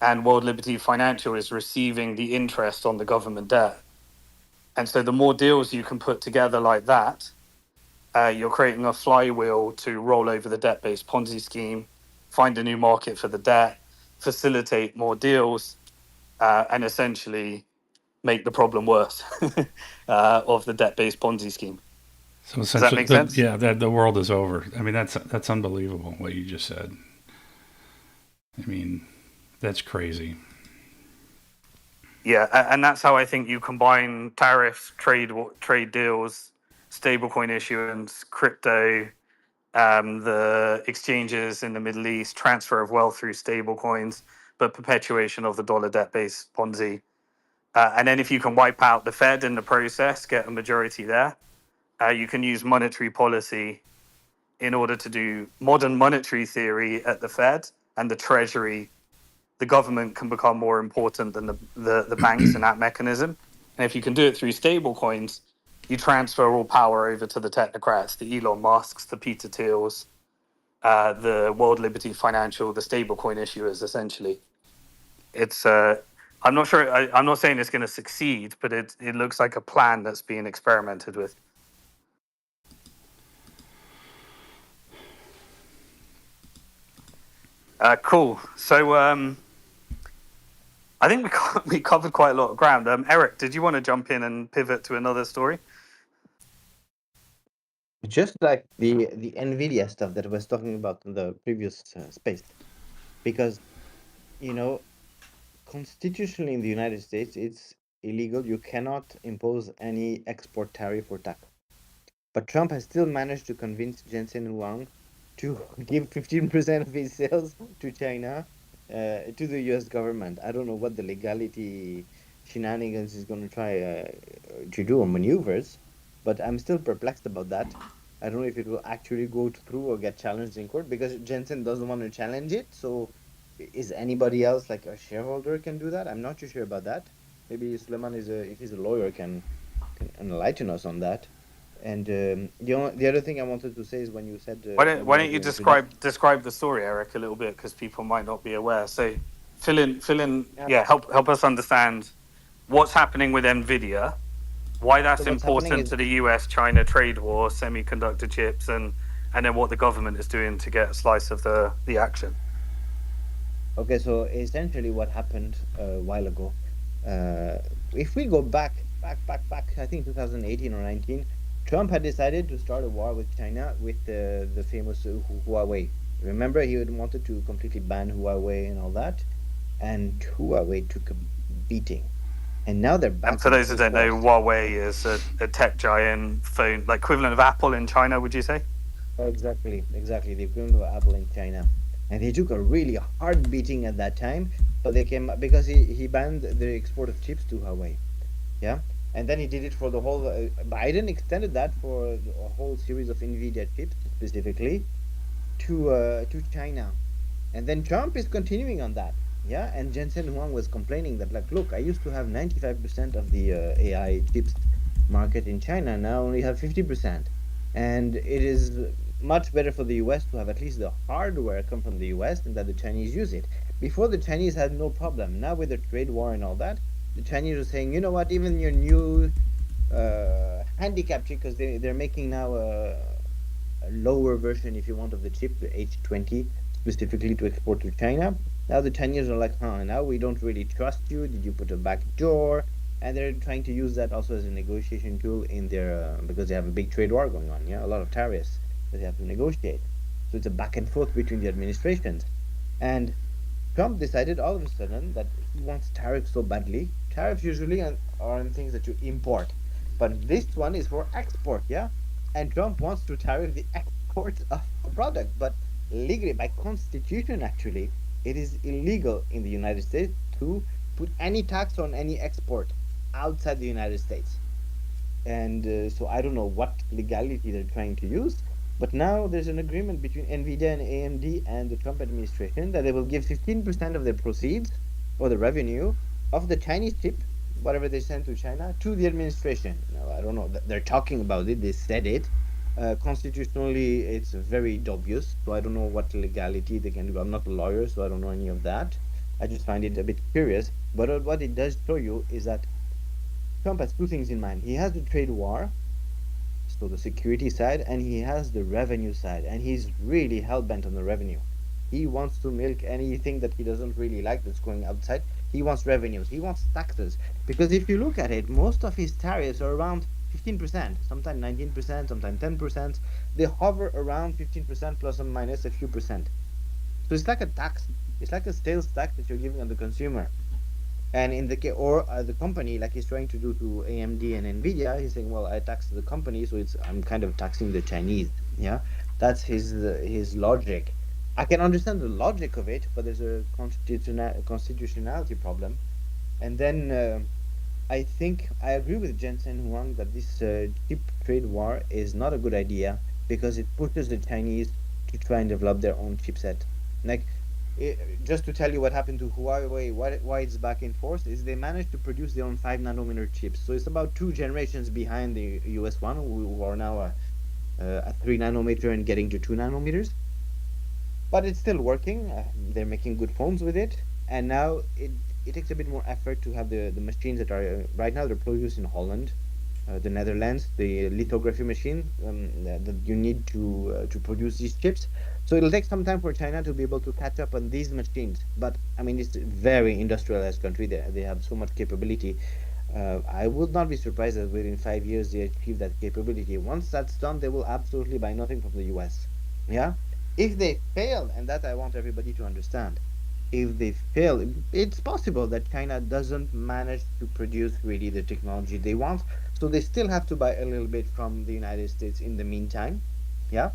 and World Liberty Financial is receiving the interest on the government debt. And so the more deals you can put together like that, you're creating a flywheel to roll over the debt-based Ponzi scheme, find a new market for the debt, facilitate more deals, and essentially make the problem worse of the debt-based Ponzi scheme. So Does that essentially, make sense? the world is over. I mean, that's unbelievable what you just said. I mean, that's crazy. Yeah, and that's how I think you combine tariffs, trade deals, stablecoin issuance, crypto, the exchanges in the Middle East, transfer of wealth through stablecoins, but perpetuation of the dollar debt-based Ponzi. And then if you can wipe out the Fed in the process, get a majority there, you can use monetary policy in order to do modern monetary theory at the Fed and the Treasury. The government can become more important than the banks in that mechanism. And if you can do it through stable coins, you transfer all power over to the technocrats, the Elon Musks, the Peter Thiels, the World Liberty Financial, the stablecoin issuers, essentially. It's I'm not sure. I'm not saying it's going to succeed, but it looks like a plan that's being experimented with. Cool. So I think we covered quite a lot of ground. Eric, did you want to jump in and pivot to another story? Just like the Nvidia stuff that I was talking about in the previous space, because you know, constitutionally in the United States, it's illegal. You cannot impose any export tariff or tax. But Trump has still managed to convince Jensen Huang to give 15% of his sales to China, to the US government. I don't know what the legality shenanigans is going to try to do or maneuvers, but I'm still perplexed about that. I don't know if it will actually go through or get challenged in court because Jensen doesn't want to challenge it. So is anybody else like a shareholder can do that? I'm not too sure about that. Maybe Suleiman if he's a lawyer, can enlighten us on that. And the other thing I wanted to say is when you said when you Why guys don't you were introducing, describe the story, Eric, a little bit, because people might not be aware. So fill in. yeah. Yeah, help us understand what's happening with Nvidia, why So that's what's happening important is to the US-China trade war, semiconductor chips, and then what the government is doing to get a slice of the action. okay. So essentially, what happened a while ago, if we go back, I think 2018 or 19, Trump had decided to start a war with China with the famous Huawei. Remember, he had wanted to completely ban Huawei and all that, and Huawei took a beating. And now they're And back for in those who full don't know, force. Huawei is a tech giant phone, like equivalent of Apple in China, would you say? Exactly, exactly. The equivalent of Apple in China. And he took a really hard beating at that time, but they came because he banned the export of chips to Huawei. Yeah. And then he did it for the whole, Biden extended that for a whole series of Nvidia chips specifically to China. And then Trump is continuing on that. Yeah. And Jensen Huang was complaining that, like, look, I used to have 95% of the AI chips market in China. Now I only have 50%. And it is much better for the US to have at least the hardware come from the US than that the Chinese use it. Before, the Chinese had no problem. Now with the trade war and all that, the Chinese are saying, you know what, even your new handicap chip, because they're making now a lower version, if you want, of the chip, the H20, specifically to export to China. Now the Chinese are like, huh, now we don't really trust you. Did you put a back door? And they're trying to use that also as a negotiation tool in their, because they have a big trade war going on, yeah, a lot of tariffs that they have to negotiate. So it's a back and forth between the administrations. And Trump decided all of a sudden that he wants tariffs so badly. Tariffs usually are on things that you import, but this one is for export, yeah? And Trump wants to tariff the export of a product, but legally, by constitution, actually, it is illegal in the United States to put any tax on any export outside the United States. And so I don't know what legality they're trying to use, but now there's an agreement between Nvidia and AMD and the Trump administration that they will give 15% of the proceeds or the revenue of the Chinese chip, whatever they send to China, to the administration. Now, I don't know. They're talking about it. They said it. Constitutionally, it's very dubious. So I don't know what legality they can do. I'm not a lawyer, so I don't know any of that. I just find it a bit curious. But what it does show you is that Trump has two things in mind. He has the trade war, so the security side, and he has the revenue side, and he's really hell-bent on the revenue. He wants to milk anything that he doesn't really like that's going outside. He wants revenues. He wants taxes. Because if you look at it, most of his tariffs are around 15%, sometimes 19%, sometimes 10%. They hover around 15% plus or minus a few percent. So it's like a tax. It's like a sales tax that you're giving on the consumer. And in the case, or the company, like he's trying to do to AMD and Nvidia, he's saying, well, I tax the company, so I'm kind of taxing the Chinese. Yeah, that's his logic. I can understand the logic of it, but there's a constitutionality problem. And then I think I agree with Jensen Huang that this chip trade war is not a good idea because it pushes the Chinese to try and develop their own chipset. Like, just to tell you what happened to Huawei, why it's back in force, is they managed to produce their own 5 nanometer chips. So it's about 2 generations behind the US one, who are now at 3 nanometer and getting to 2 nanometers. but it's still working. They're making good phones with it, and now it takes a bit more effort to have the machines that are right now they're produced in Holland, the Netherlands, the lithography machine that you need to produce these chips. So it'll take some time for China to be able to catch up on these machines. But I mean, it's a very industrialized country. They have so much capability. I would not be surprised that within 5 years they achieve that capability. Once that's done, they will absolutely buy nothing from the US. Yeah. If they fail, and that I want everybody to understand, if they fail, it's possible that China doesn't manage to produce really the technology they want. So they still have to buy a little bit from the United States in the meantime. Yeah.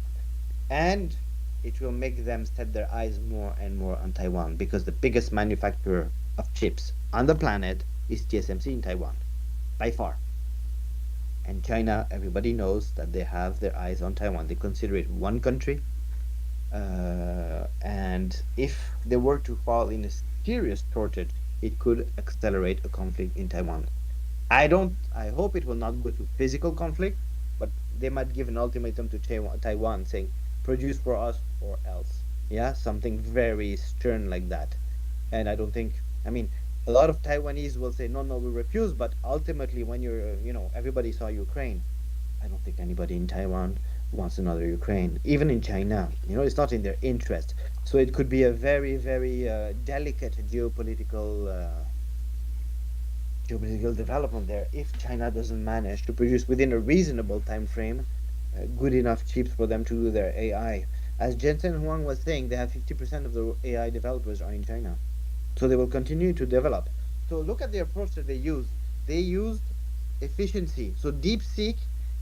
And it will make them set their eyes more and more on Taiwan because the biggest manufacturer of chips on the planet is TSMC in Taiwan, by far. And China, everybody knows that they have their eyes on Taiwan. They consider it one country. And if they were to fall in a serious shortage, it could accelerate a conflict in Taiwan. I hope it will not go to physical conflict, but they might give an ultimatum to Taiwan saying, produce for us or else. Yeah, something very stern like that. And I don't think, I mean, a lot of Taiwanese will say, no, no, we refuse. But ultimately, when everybody saw Ukraine, I don't think anybody in Taiwan wants another Ukraine. Even in China, it's not in their interest. So it could be a very, very delicate geopolitical development there if China doesn't manage to produce within a reasonable time frame good enough chips for them to do their AI. As Jensen Huang was saying, they have 50% of the AI developers are in China. So they will continue to develop. So look at the approach that they use. They used efficiency. So DeepSeek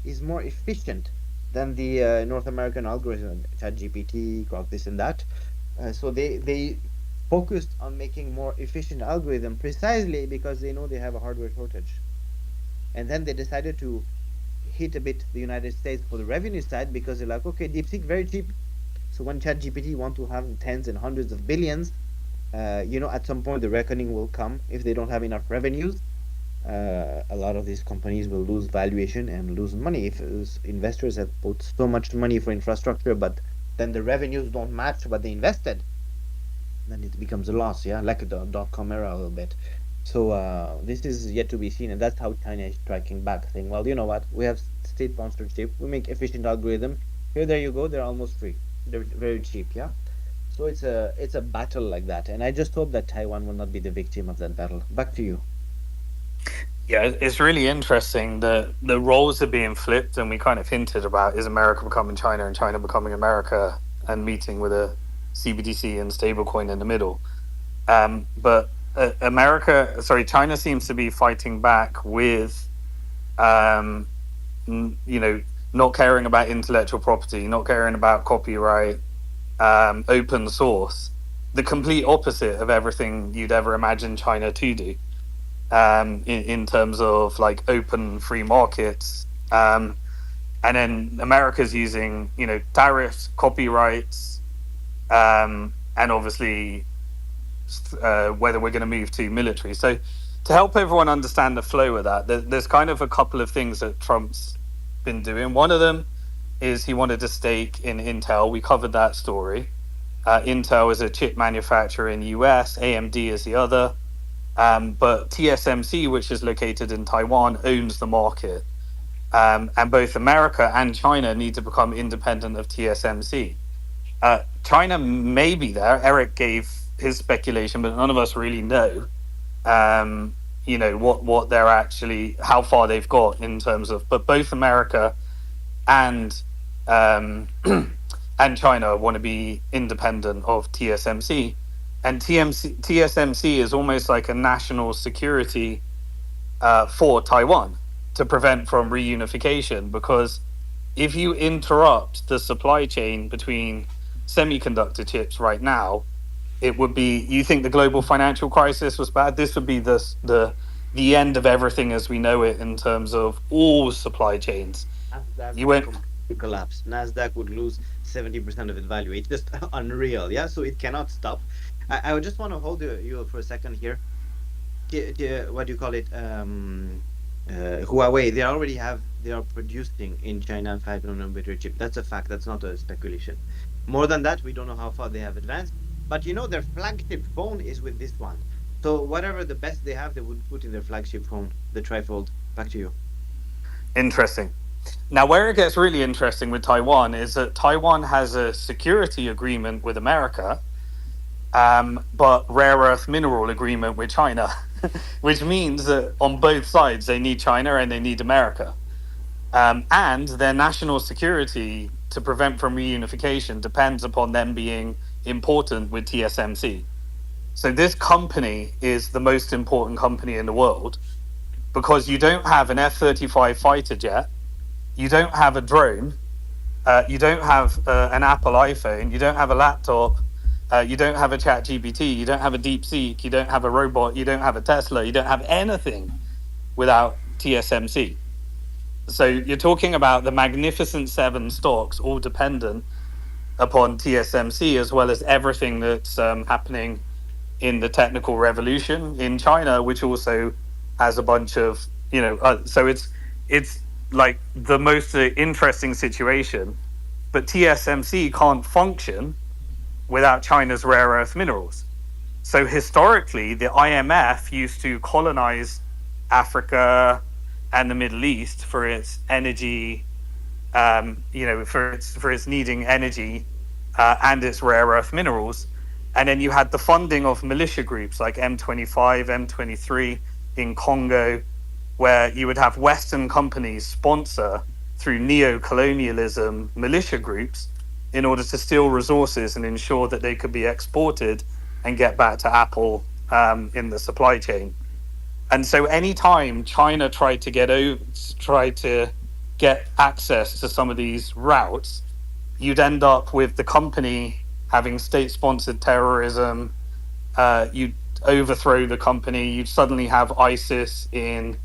is more efficient than the North American algorithm, ChatGPT, Grok, this and that. So they focused on making more efficient algorithm precisely because they know they have a hardware shortage. And then they decided to hit a bit the United States for the revenue side because they're like, okay, DeepSeek very cheap. So when ChatGPT want to have tens and hundreds of billions, at some point the reckoning will come if they don't have enough revenues. A lot of these companies will lose valuation and lose money if investors have put so much money for infrastructure, but then the revenues don't match what they invested. Then it becomes a loss, yeah, like a dot-com era a little bit. So this is yet to be seen, and that's how China is striking back, saying, well, you know what, we have state sponsorship, we make efficient algorithm. Here, there you go, they're almost free. They're very cheap, yeah. So it's a battle like that, and I just hope that Taiwan will not be the victim of that battle. Back to you. Yeah, it's really interesting that the roles are being flipped, and we kind of hinted about is America becoming China and China becoming America and meeting with a CBDC and stablecoin in the middle. But China seems to be fighting back with, um, not caring about intellectual property, not caring about copyright, open source, the complete opposite of everything you'd ever imagine China to do. In terms of like open free markets. And then America's using, tariffs, copyrights, and obviously whether we're going to move to military. So to help everyone understand the flow of that, there's kind of a couple of things that Trump's been doing. One of them is he wanted a stake in Intel. We covered that story. Intel is a chip manufacturer in the US, AMD is the other. But TSMC, which is located in Taiwan, owns the market. And both America and China need to become independent of TSMC. China may be there. Eric gave his speculation, but none of us really know, what they're actually, how far they've got in terms of, but both America and and China want to be independent of TSMC. And TSMC is almost like a national security for Taiwan to prevent from reunification, because if you interrupt the supply chain between semiconductor chips right now, it would be, you think the global financial crisis was bad? This would be the end of everything as we know it in terms of all supply chains. Nasdaq You would went, completely collapse. Nasdaq would lose 70% of its value. It's just unreal. Yeah, so it cannot stop. I would just want to hold you for a second here. What do you call it? Huawei. They are producing in China 5 nanometer chip. That's a fact. That's not a speculation. More than that, we don't know how far they have advanced. But their flagship phone is with this one. So whatever the best they have, they would put in their flagship phone, the trifold. Back to you. Interesting. Now, where it gets really interesting with Taiwan is that Taiwan has a security agreement with America, but rare earth mineral agreement with China, which means that on both sides they need China and they need America. And their national security to prevent from reunification depends upon them being important with TSMC. So this company is the most important company in the world because you don't have an F-35 fighter jet, you don't have a drone, you don't have an Apple iPhone, you don't have a laptop, you don't have a Chat GPT, you don't have a DeepSeek, you don't have a robot, you don't have a Tesla, you don't have anything without TSMC. So you're talking about the Magnificent Seven stocks, all dependent upon TSMC, as well as everything that's happening in the technical revolution in China, which also has a bunch of, so it's like the most interesting situation. But TSMC can't function without China's rare earth minerals. So historically, the IMF used to colonize Africa and the Middle East for its energy, for its needing energy and its rare earth minerals. And then you had the funding of militia groups like M25, M23 in Congo, where you would have Western companies sponsor through neo-colonialism militia groups in order to steal resources and ensure that they could be exported and get back to Apple in the supply chain. And so anytime China tried to get access to some of these routes, you'd end up with the company having state-sponsored terrorism. You'd overthrow the company. You'd suddenly have ISIS in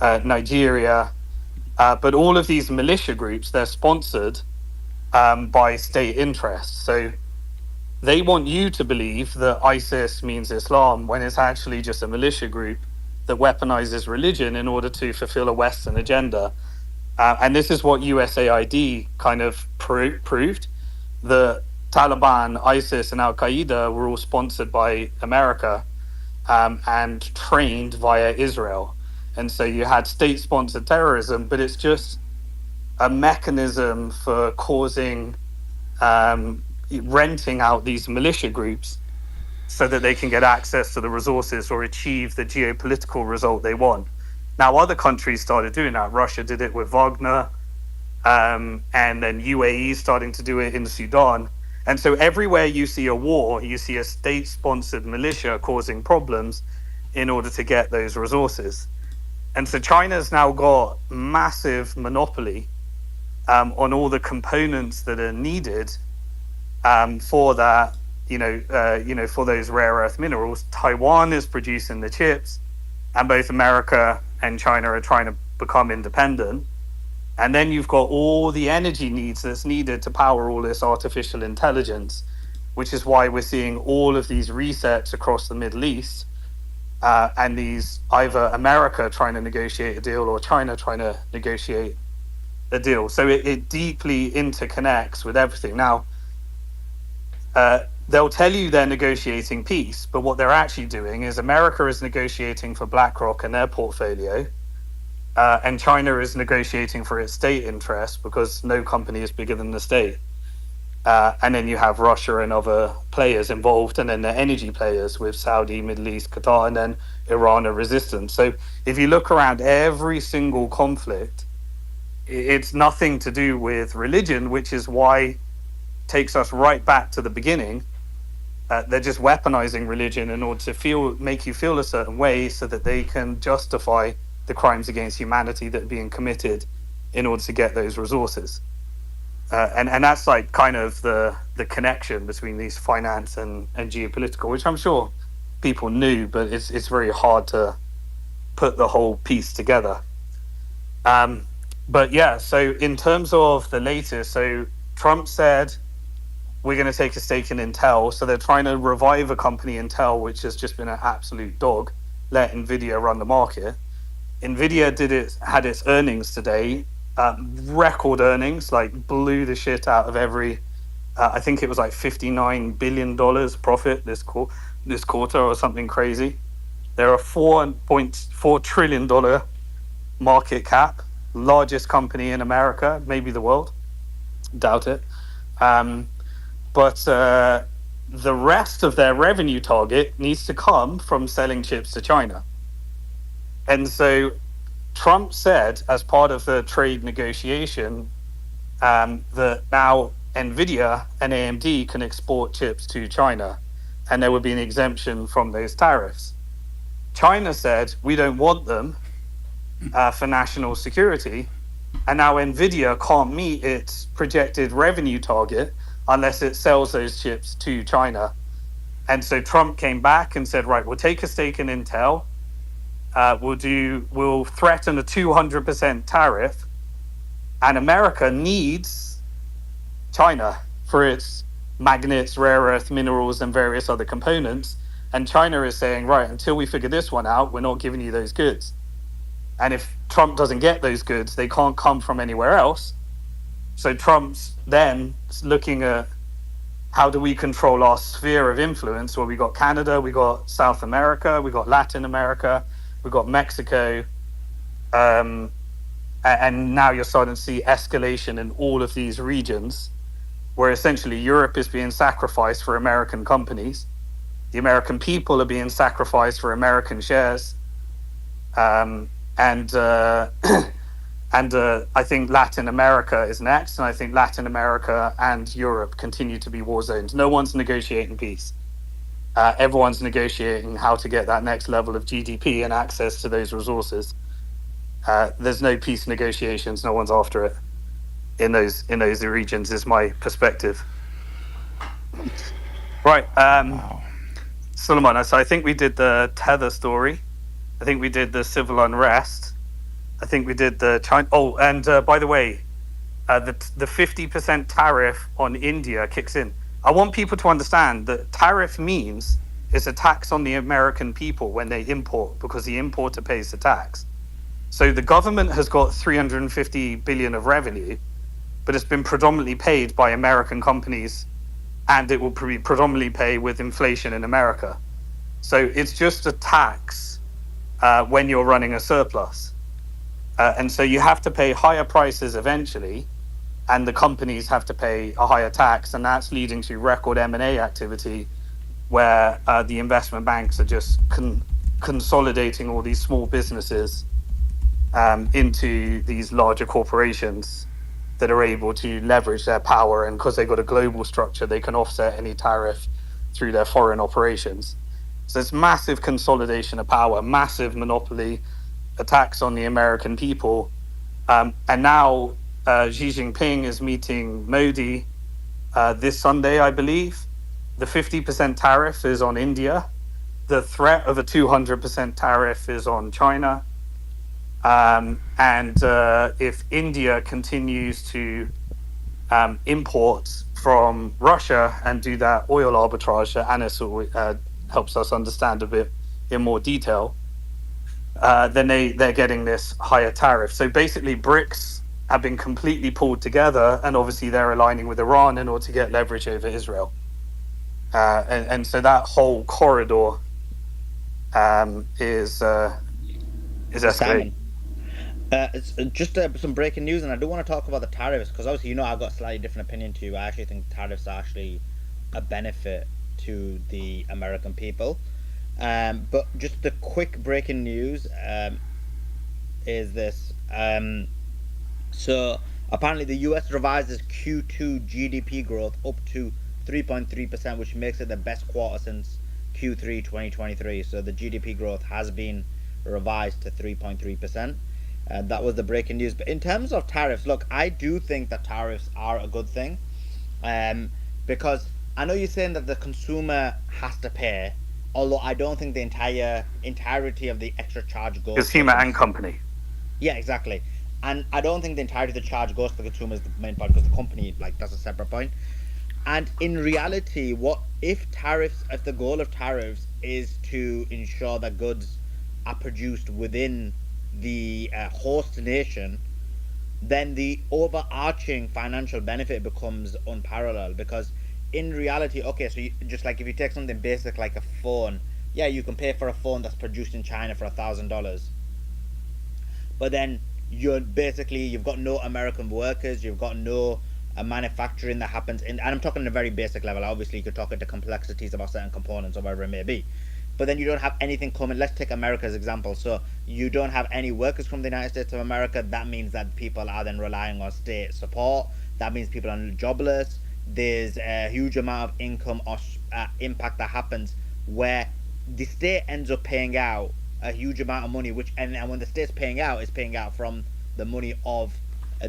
Nigeria. But all of these militia groups, they're sponsored by state interests. So they want you to believe that ISIS means Islam when it's actually just a militia group that weaponizes religion in order to fulfill a Western agenda. And this is what USAID kind of proved. The Taliban, ISIS, and Al Qaeda were all sponsored by America and trained via Israel. And so you had state sponsored terrorism, but it's just a mechanism for causing renting out these militia groups so that they can get access to the resources or achieve the geopolitical result they want. Now, other countries started doing that. Russia did it with Wagner, and then UAE starting to do it in Sudan. And so everywhere you see a war, you see a state-sponsored militia causing problems in order to get those resources. And so China's now got massive monopoly on all the components that are needed for that, for those rare earth minerals. Taiwan is producing the chips, and both America and China are trying to become independent. And then you've got all the energy needs that's needed to power all this artificial intelligence, which is why we're seeing all of these resets across the Middle East, and these either America trying to negotiate a deal or China trying to negotiate a deal. So it deeply interconnects with everything. Now, they'll tell you they're negotiating peace, but what they're actually doing is America is negotiating for BlackRock and their portfolio, and China is negotiating for its state interests because no company is bigger than the state. And then you have Russia and other players involved, and then the energy players with Saudi, Middle East, Qatar, and then Iran are resistant. So if you look around every single conflict, it's nothing to do with religion, which is why it takes us right back to the beginning. They're just weaponizing religion in order to make you feel a certain way so that they can justify the crimes against humanity that are being committed in order to get those resources. And that's like kind of the connection between these finance and geopolitical, which I'm sure people knew, but it's very hard to put the whole piece together. But yeah, so in terms of the latest, so Trump said we're going to take a stake in Intel. So they're trying to revive a company, Intel, which has just been an absolute dog, let Nvidia run the market. Nvidia had its earnings today, record earnings, like blew the shit out of every I think it was like $59 billion profit this quarter or something crazy. They're a $4.4 trillion market cap, largest company in America, maybe the world. Doubt it. But the rest of their revenue target needs to come from selling chips to China. And so Trump said, as part of the trade negotiation, that now NVIDIA and AMD can export chips to China, and there would be an exemption from those tariffs. China said, we don't want them for national security, and now NVIDIA can't meet its projected revenue target unless it sells those chips to China. And so Trump came back and said, right, we'll take a stake in Intel. We'll threaten a 200% tariff, and America needs China for its magnets, rare earth minerals, and various other components. And China is saying, right, until we figure this one out, we're not giving you those goods. And if Trump doesn't get those goods, they can't come from anywhere else. So Trump's then looking at how do we control our sphere of influence? Well, we got Canada, we got South America, we got Latin America, we got Mexico, and now you're starting to see escalation in all of these regions, where essentially Europe is being sacrificed for American companies. The American people are being sacrificed for American shares. And I think Latin America is next, and I think Latin America and Europe continue to be war zones. No one's negotiating peace. Everyone's negotiating how to get that next level of GDP and access to those resources. There's no peace negotiations. No one's after it in those regions, is my perspective. Right. Wow. Suleiman, so I think we did the Tether story. I think we did the civil unrest. I think we did the China. Oh, and by the way, the 50% tariff on India kicks in. I want people to understand that tariff means it's a tax on the American people when they import, because the importer pays the tax. So the government has got 350 billion of revenue, but it's been predominantly paid by American companies, and it will predominantly pay with inflation in America. So it's just a tax when you're running a surplus. And so you have to pay higher prices eventually, and the companies have to pay a higher tax, and that's leading to record M&A activity, where the investment banks are just consolidating all these small businesses into these larger corporations that are able to leverage their power, and because they've got a global structure, they can offset any tariff through their foreign operations. So it's massive consolidation of power, massive monopoly, attacks on the American people. And now Xi Jinping is meeting Modi this Sunday, I believe. The 50% tariff is on India. The threat of a 200% tariff is on China. And if India continues to import from Russia and do that oil arbitrage that Anis helps us understand a bit in more detail, then they're getting this higher tariff. So basically, BRICS have been completely pulled together, and obviously they're aligning with Iran in order to get leverage over Israel. And so that whole corridor is escalating. Simon, it's just some breaking news, and I do want to talk about the tariffs, because obviously, I've got a slightly different opinion to you. I actually think tariffs are actually a benefit to the American people. But just the quick breaking news is this. So apparently the US revises Q2 GDP growth up to 3.3%, which makes it the best quarter since Q3 2023. So the GDP growth has been revised to 3.3%. That was the breaking news. But in terms of tariffs, look, I do think that tariffs are a good thing, because I know you're saying that the consumer has to pay, although I don't think the entirety of the extra charge goes. Consumer and company. Yeah, exactly. And I don't think the entirety of the charge goes to the consumer is the main part, because the company, that's a separate point. And in reality, what if the goal of tariffs is to ensure that goods are produced within the host nation, then the overarching financial benefit becomes unparalleled. Because in reality, okay, so just like if you take something basic like a phone, yeah, you can pay for a phone that's produced in China for $1,000, but then you've got no American workers, you've got no manufacturing that happens in, and I'm talking at a very basic level. Obviously, you could talk at the complexities about certain components or whatever it may be, but then you don't have anything coming. Let's take America's example. So you don't have any workers from the United States of America. That means that people are then relying on state support. That means people are jobless. There's a huge amount of income or impact that happens where the state ends up paying out a huge amount of money, which and when the state's paying out, it's paying out from the money of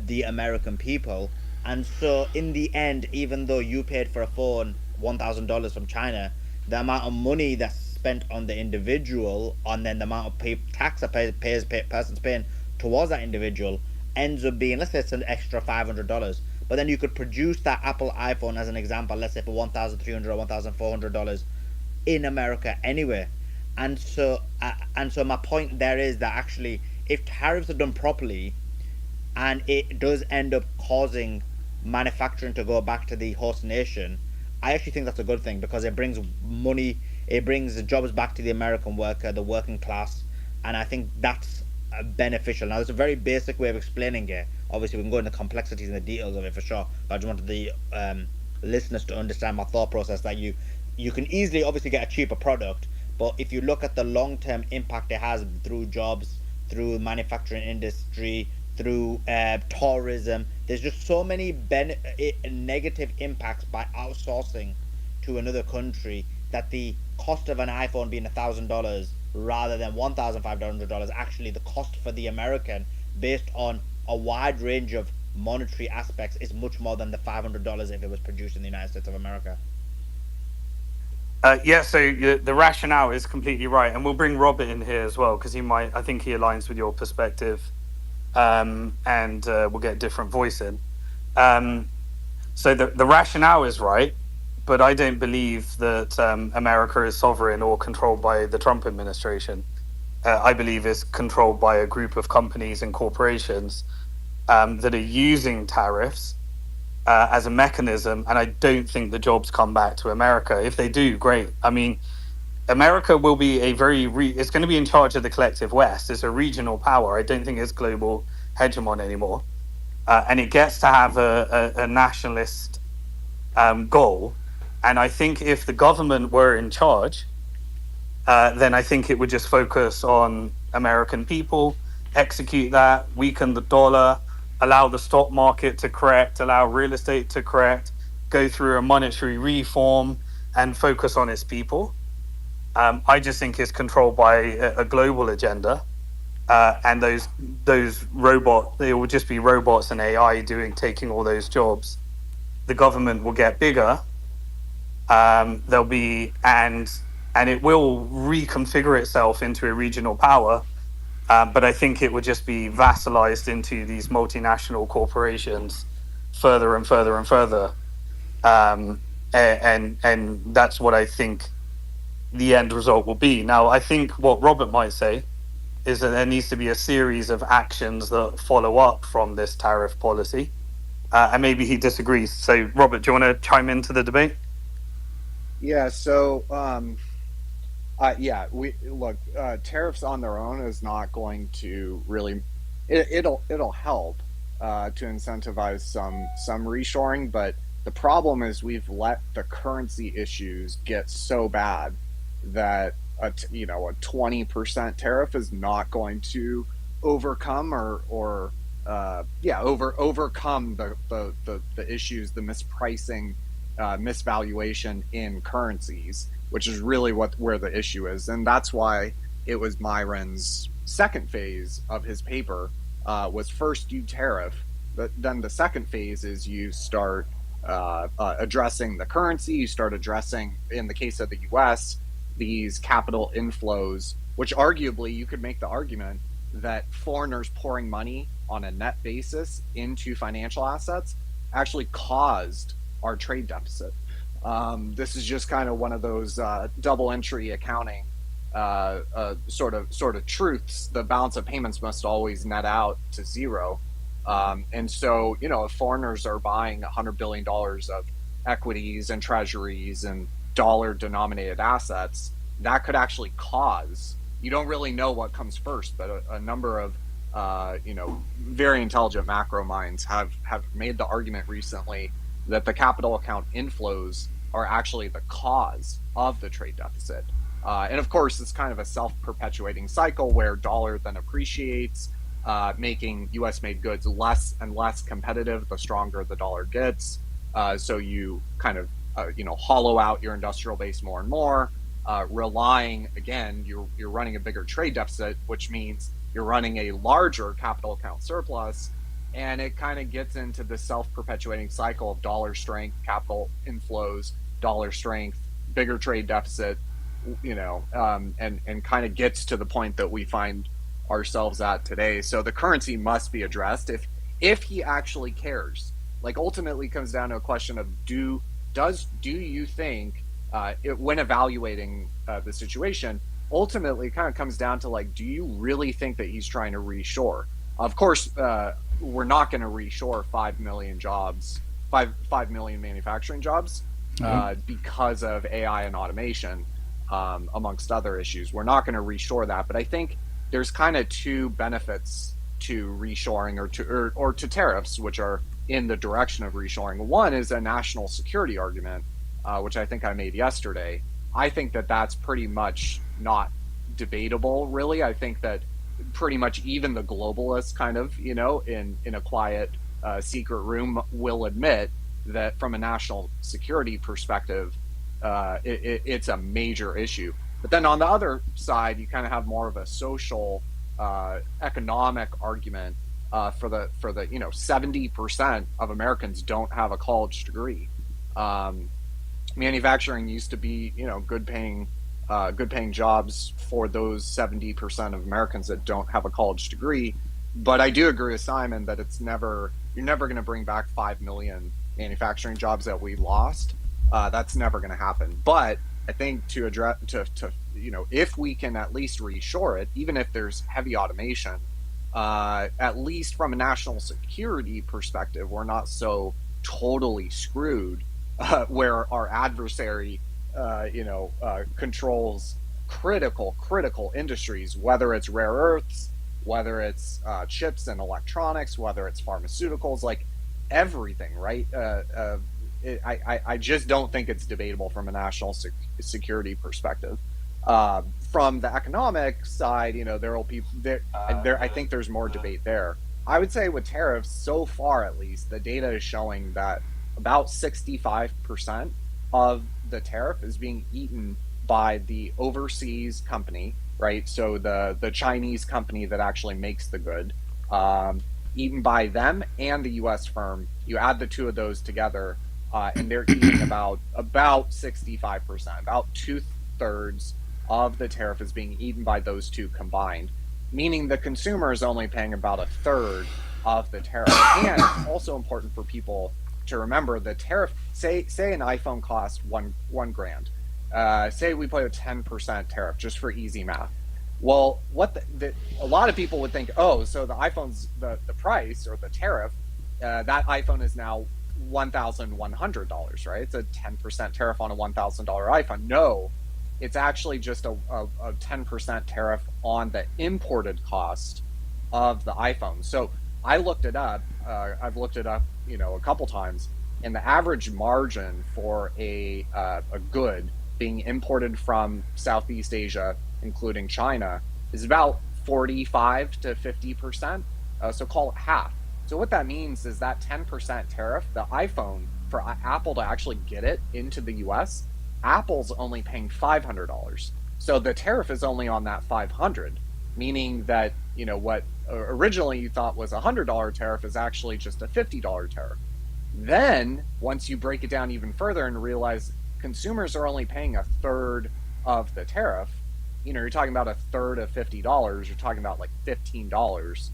the American people. And so in the end, even though you paid for a phone $1,000 from China, the amount of money that's spent on the individual, and then the amount of tax a person's paying towards that individual, ends up being, let's say it's an extra $500. But then you could produce that Apple iPhone as an example, let's say for $1,300 or $1,400 in America anyway. And so my point there is that actually, if tariffs are done properly, and it does end up causing manufacturing to go back to the host nation, I actually think that's a good thing, because it brings money, it brings jobs back to the American worker, the working class, and I think that's beneficial. Now, it's a very basic way of explaining it. Obviously, we can go into complexities and the details of it for sure, but I just wanted the listeners to understand my thought process, that you can easily obviously get a cheaper product, but if you look at the long term impact it has through jobs, through manufacturing industry, through tourism, there's just so many negative impacts by outsourcing to another country, that the cost of an iPhone being $1,000 rather than $1,500, actually the cost for the American, based on a wide range of monetary aspects, is much more than the $500 if it was produced in the United States of America. Yeah, so the rationale is completely right, and we'll bring Robert in here as well, because I think he aligns with your perspective, and we'll get a different voice in. So the rationale is right, but I don't believe that America is sovereign or controlled by the Trump administration. I believe it's controlled by a group of companies and corporations that are using tariffs as a mechanism, and I don't think the jobs come back to America. If they do, great. I mean, America will be it's going to be in charge of the collective West. It's a regional power. I don't think it's global hegemon anymore. And it gets to have a nationalist goal. And I think if the government were in charge, then I think it would just focus on American people, execute that, weaken the dollar, allow the stock market to correct, allow real estate to correct, go through a monetary reform, and focus on its people. I just think it's controlled by a global agenda, and those they will just be robots and AI taking all those jobs. The government will get bigger. There'll be and it will reconfigure itself into a regional power. But I think it would just be vassalized into these multinational corporations further and further and further. And that's what I think the end result will be. Now, I think what Robert might say is that there needs to be a series of actions that follow up from this tariff policy. And maybe he disagrees. So, Robert, do you want to chime into the debate? Yeah, so we look, tariffs on their own is not going to really, it'll help to incentivize some reshoring, but the problem is we've let the currency issues get so bad that a 20% tariff is not going to overcome overcome the issues, the mispricing, misvaluation in currencies, which is really where the issue is. And that's why it was Myron's second phase of his paper was first you tariff, but then the second phase is you start addressing the currency, you start addressing, in the case of the US, these capital inflows, which arguably you could make the argument that foreigners pouring money on a net basis into financial assets actually caused our trade deficit. This is just kind of one of those double entry accounting sort of truths. The balance of payments must always net out to zero. And so, if foreigners are buying $100 billion of equities and treasuries and dollar denominated assets, that could actually cause, you don't really know what comes first, but a number of very intelligent macro minds have made the argument recently that the capital account inflows are actually the cause of the trade deficit. And of course, it's kind of a self-perpetuating cycle where dollar then appreciates, making U.S.-made goods less and less competitive the stronger the dollar gets. So you kind of hollow out your industrial base more and more, relying, again, you're running a bigger trade deficit, which means you're running a larger capital account surplus, and it kind of gets into the self-perpetuating cycle of dollar strength, capital inflows, dollar strength, bigger trade deficit, and kind of gets to the point that we find ourselves at today. So the currency must be addressed if he actually cares. Like, ultimately comes down to a question of do you think when evaluating the situation, ultimately it kind of comes down to, like, do you really think that he's trying to reshore? Of course, we're not going to reshore 5 million jobs, 5 million manufacturing jobs because of AI and automation, amongst other issues. We're not going to reshore that, but I think there's kind of two benefits to reshoring or to tariffs, which are in the direction of reshoring. One is a national security argument, which I think I made yesterday. I think that that's pretty much not debatable, really. I think that pretty much even the globalists kind of, in a quiet secret room will admit that from a national security perspective, it's a major issue. But then on the other side, you kind of have more of a social, economic argument for the 70% of Americans don't have a college degree. Manufacturing used to be good paying jobs for those 70% of Americans that don't have a college degree. But I do agree with Simon that you're never going to bring back 5 million manufacturing jobs that we lost. That's never going to happen. But I think to address if we can at least reshore it, even if there's heavy automation, at least from a national security perspective, we're not so totally screwed where our adversary controls critical industries, whether it's rare earths, whether it's chips and electronics, whether it's pharmaceuticals, like everything, right? I just don't think it's debatable from a national security perspective. From the economic side, there will be I think there's more debate there. I would say with tariffs, so far at least, the data is showing that about 65% of the tariff is being eaten by the overseas company, right? So the Chinese company that actually makes the good, eaten by them and the U.S. firm. You add the two of those together, and they're eating about 65%, about 2/3 of the tariff is being eaten by those two combined, meaning the consumer is only paying about 1/3 of the tariff. And it's also important for people to remember the tariff. Say an iPhone costs one grand. Say we put a 10% tariff just for easy math. Well, a lot of people would think, oh, so the iPhone's the price or the tariff, that iPhone is now $1,100, right? It's a 10% tariff on a $1,000 iPhone. No, it's actually just a 10% tariff on the imported cost of the iPhone. So I looked it up. I've looked it up, a couple times, and the average margin for a good being imported from Southeast Asia, including China, is about 45 to 50%. So call it half. So what that means is that 10% tariff, the iPhone, for Apple to actually get it into the US, Apple's only paying $500. So the tariff is only on that $500, meaning that, what originally you thought was a $100 tariff is actually just a $50 tariff. Then once you break it down even further and realize consumers are only paying 1/3 of the tariff, you're talking about 1/3 of $50, you're talking about like $15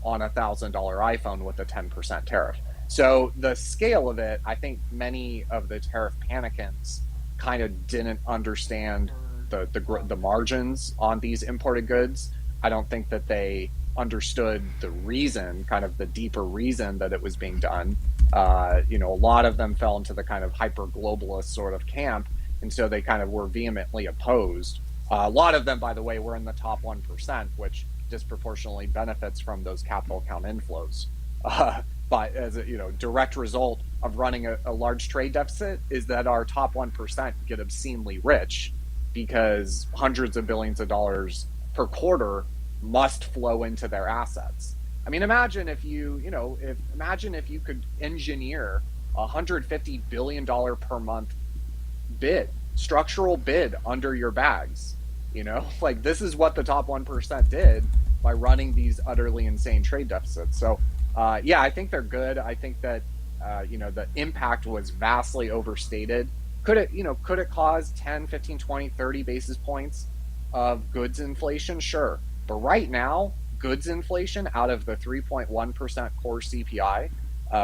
on a $1,000 iPhone with a 10% tariff. So the scale of it, I think many of the tariff panicans kind of didn't understand the margins on these imported goods. I don't think that they understood the reason, kind of the deeper reason that it was being done. A lot of them fell into the kind of hyper globalist sort of camp, and so they kind of were vehemently opposed. A lot of them, by the way, were in the top 1%, which disproportionately benefits from those capital account inflows. But as a direct result of running a large trade deficit is that our top 1% get obscenely rich because hundreds of billions of dollars per quarter must flow into their assets. I mean, imagine if imagine if you could engineer $150 billion per month structural bid under your bags. Like this is what the top 1% did by running these utterly insane trade deficits. So, I think they're good. I think that the impact was vastly overstated. Could it cause 10, 15, 20, 30 basis points of goods inflation? Sure. But right now, goods inflation out of the 3.1% core CPI,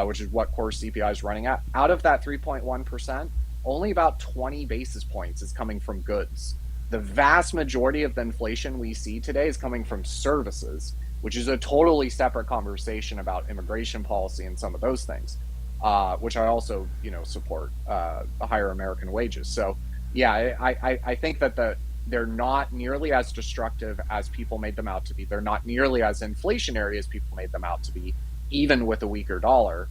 which is what core CPI is running at, out of that 3.1%, only about 20 basis points is coming from goods. The vast majority of the inflation we see today is coming from services, which is a totally separate conversation about immigration policy and some of those things, which I also, support higher American wages. So, I think that they're not nearly as destructive as people made them out to be. They're not nearly as inflationary as people made them out to be, even with a weaker dollar,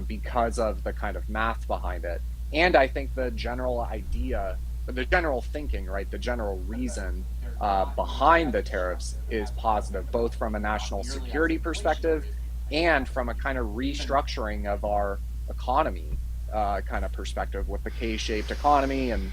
because of the kind of math behind it. And I think the general idea, the general thinking, right, the general reason behind the tariffs is positive, both from a national security perspective and from a kind of restructuring of our economy kind of perspective, with the K-shaped economy and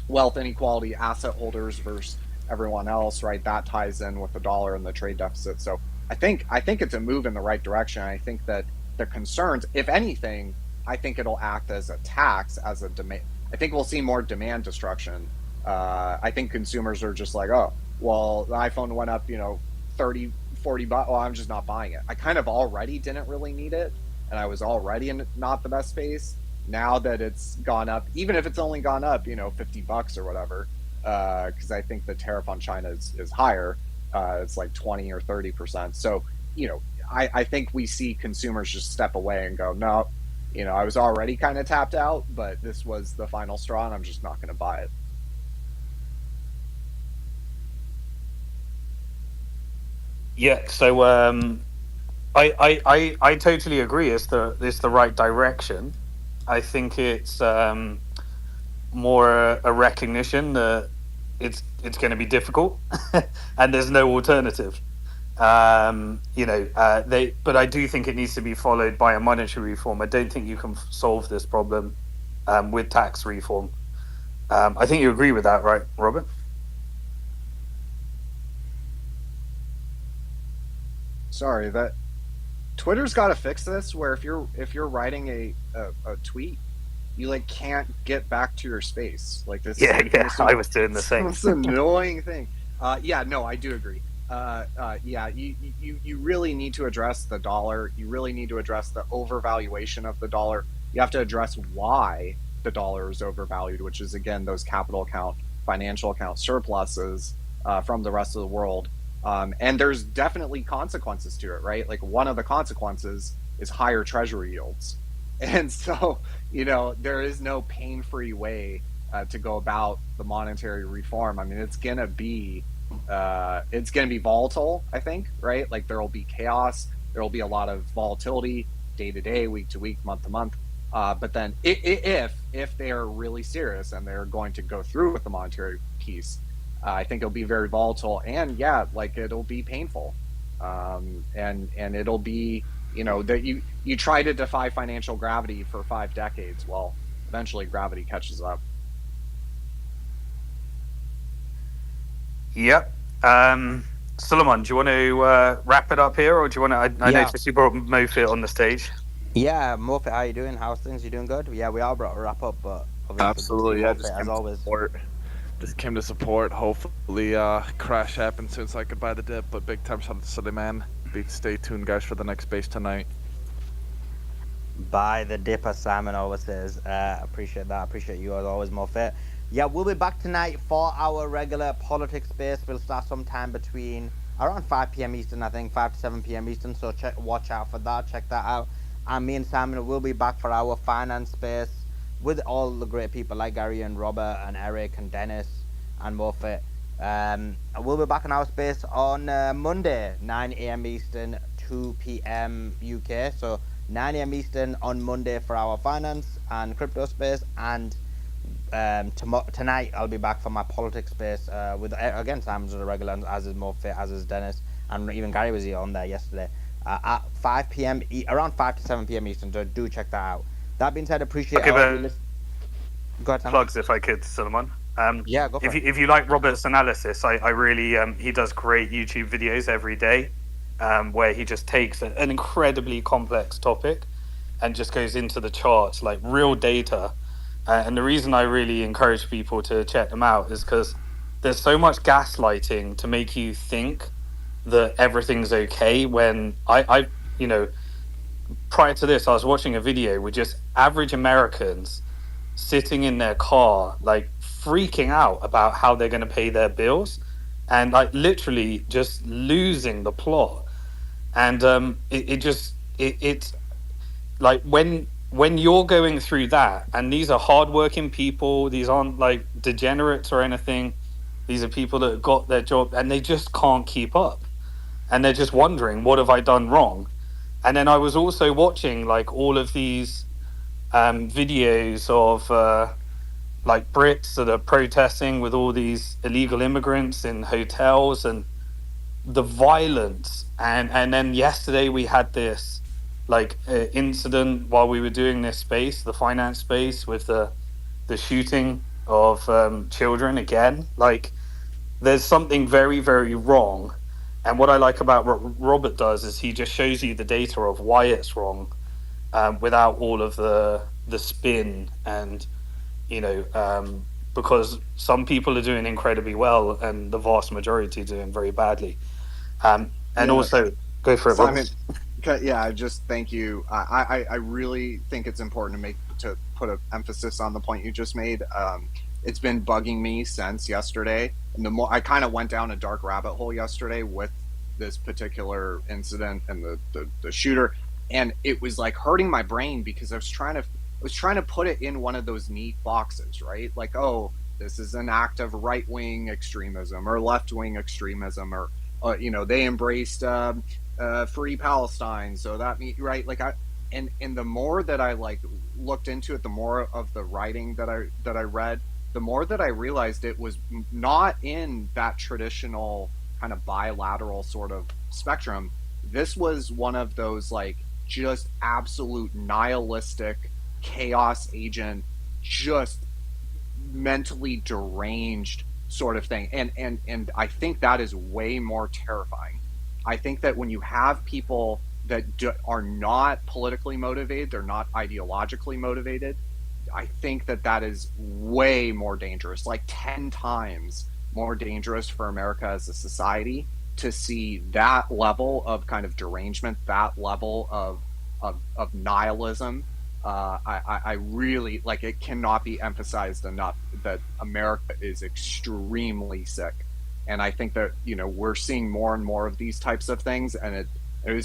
wealth inequality, asset holders versus everyone else, right? That ties in with the dollar and the trade deficit. So I think it's a move in the right direction. I think that the concerns, if anything, I think it'll act as a tax, as a demand. I think we'll see more demand destruction. I think consumers are just like, oh, well, the iPhone went up, 30, 40 bucks. Well, I'm just not buying it. I kind of already didn't really need it, and I was already in not the best space. Now that it's gone up, even if it's only gone up, $50 or whatever, because I think the tariff on China is higher. It's like 20 or 30%. So, I think we see consumers just step away and go, no, I was already kind of tapped out, but this was the final straw, and I'm just not going to buy it. Yeah, so I totally agree. It's the right direction. I think it's more a recognition that it's going to be difficult, and there's no alternative. But I do think it needs to be followed by a monetary reform. I don't think you can solve this problem with tax reform. I think you agree with that, right, Robert? Sorry, that Twitter's got to fix this. Where if you're writing a tweet, you can't get back to your space. Like this. Yeah, I was doing the same. It's an annoying thing. No, I do agree. You really need to address the dollar. You really need to address the overvaluation of the dollar. You have to address why the dollar is overvalued, which is, again, those capital account, financial account surpluses from the rest of the world. And there's definitely consequences to it, right? Like one of the consequences is higher treasury yields. And so, there is no pain-free way to go about the monetary reform. I mean, it's going to be volatile, I think, right? Like there will be chaos. There will be a lot of volatility day to day, week to week, month to month. But then if they are really serious and they're going to go through with the monetary piece, I think it'll be very volatile, and it'll be painful, and it'll be that you try to defy financial gravity for 5 decades. Well, eventually gravity catches up. Yep. Suleiman, do you want to wrap it up here, or do you want to? I noticed you brought Mofit on the stage. Yeah, Mofit, how you doing? How's things? You doing good? Yeah, we all brought a wrap up, but absolutely, yeah, Mofit, as always. Just came to support. Hopefully, crash happens soon so I could buy the dip. But big time shout out to Suleiman. Stay tuned, guys, for the next base tonight. Buy the dip, as Simon always says. Appreciate that. Appreciate you as always, Mofit. Yeah, we'll be back tonight for our regular politics space. We'll start sometime between around 5 p.m. Eastern, I think 5 to 7 p.m. Eastern. So watch out for that. Check that out. And me and Simon will be back for our finance space with all the great people like Gary and Robert and Eric and Dennis and Morfit. We'll be back in our space on Monday, 9 a.m. Eastern, 2 p.m. UK. So 9 a.m. Eastern on Monday for our finance and crypto space, and tonight I'll be back for my politics space with again Simon's a regular, as is Morfit, as is Dennis, and even Gary was here on there yesterday at 5 p.m. Around 5 to 7 p.m. Eastern. So do check that out. That being said, appreciate I'll give all of you a listeners. Go ahead, Simon. plugs if I could, Solomon. Yeah, go for if it. you like Robert's analysis, I really he does great YouTube videos every day, where he just takes an incredibly complex topic and just goes into the charts like real data. And the reason I really encourage people to check them out is because there's so much gaslighting to make you think that everything's okay when I you know, prior to this I was watching a video with just average Americans sitting in their car like freaking out about how they're going to pay their bills and like literally just losing the plot. And it's like when you're going through that, and these are hardworking people, these aren't like degenerates or anything, these are people that have got their job and they just can't keep up, and they're just wondering, what have I done wrong? And then I was also watching like all of these videos of like Brits that are protesting with all these illegal immigrants in hotels, and the violence. And then yesterday we had this like incident while we were doing this space, the finance space, with the shooting of children again. Like there's something very, very wrong. And what I like about what Robert does is he just shows you the data of why it's wrong, without all of the spin. And because some people are doing incredibly well and the vast majority are doing very badly. And Yeah. also, go for it, Simon, Robert. yeah, I just thank you. I really think it's important to put an emphasis on the point you just made. It's been bugging me since yesterday, and the more I kind of went down a dark rabbit hole yesterday with this particular incident and the shooter, and it was like hurting my brain because I was trying to put it in one of those neat boxes, right? Like, oh, this is an act of right-wing extremism or left-wing extremism, or they embraced free Palestine, so that means, right? Like and the more that I like looked into it, the more of the writing that I read, the more that I realized it was not in that traditional kind of bilateral sort of spectrum. This was one of those like just absolute nihilistic chaos agent, just mentally deranged sort of thing. And I think that is way more terrifying. I think that when you have people that are not politically motivated, they're not ideologically motivated, I think that is way more dangerous, like 10 times more dangerous for America as a society, to see that level of kind of derangement, that level of nihilism. I really like, it cannot be emphasized enough that America is extremely sick. And I think that, we're seeing more and more of these types of things. And I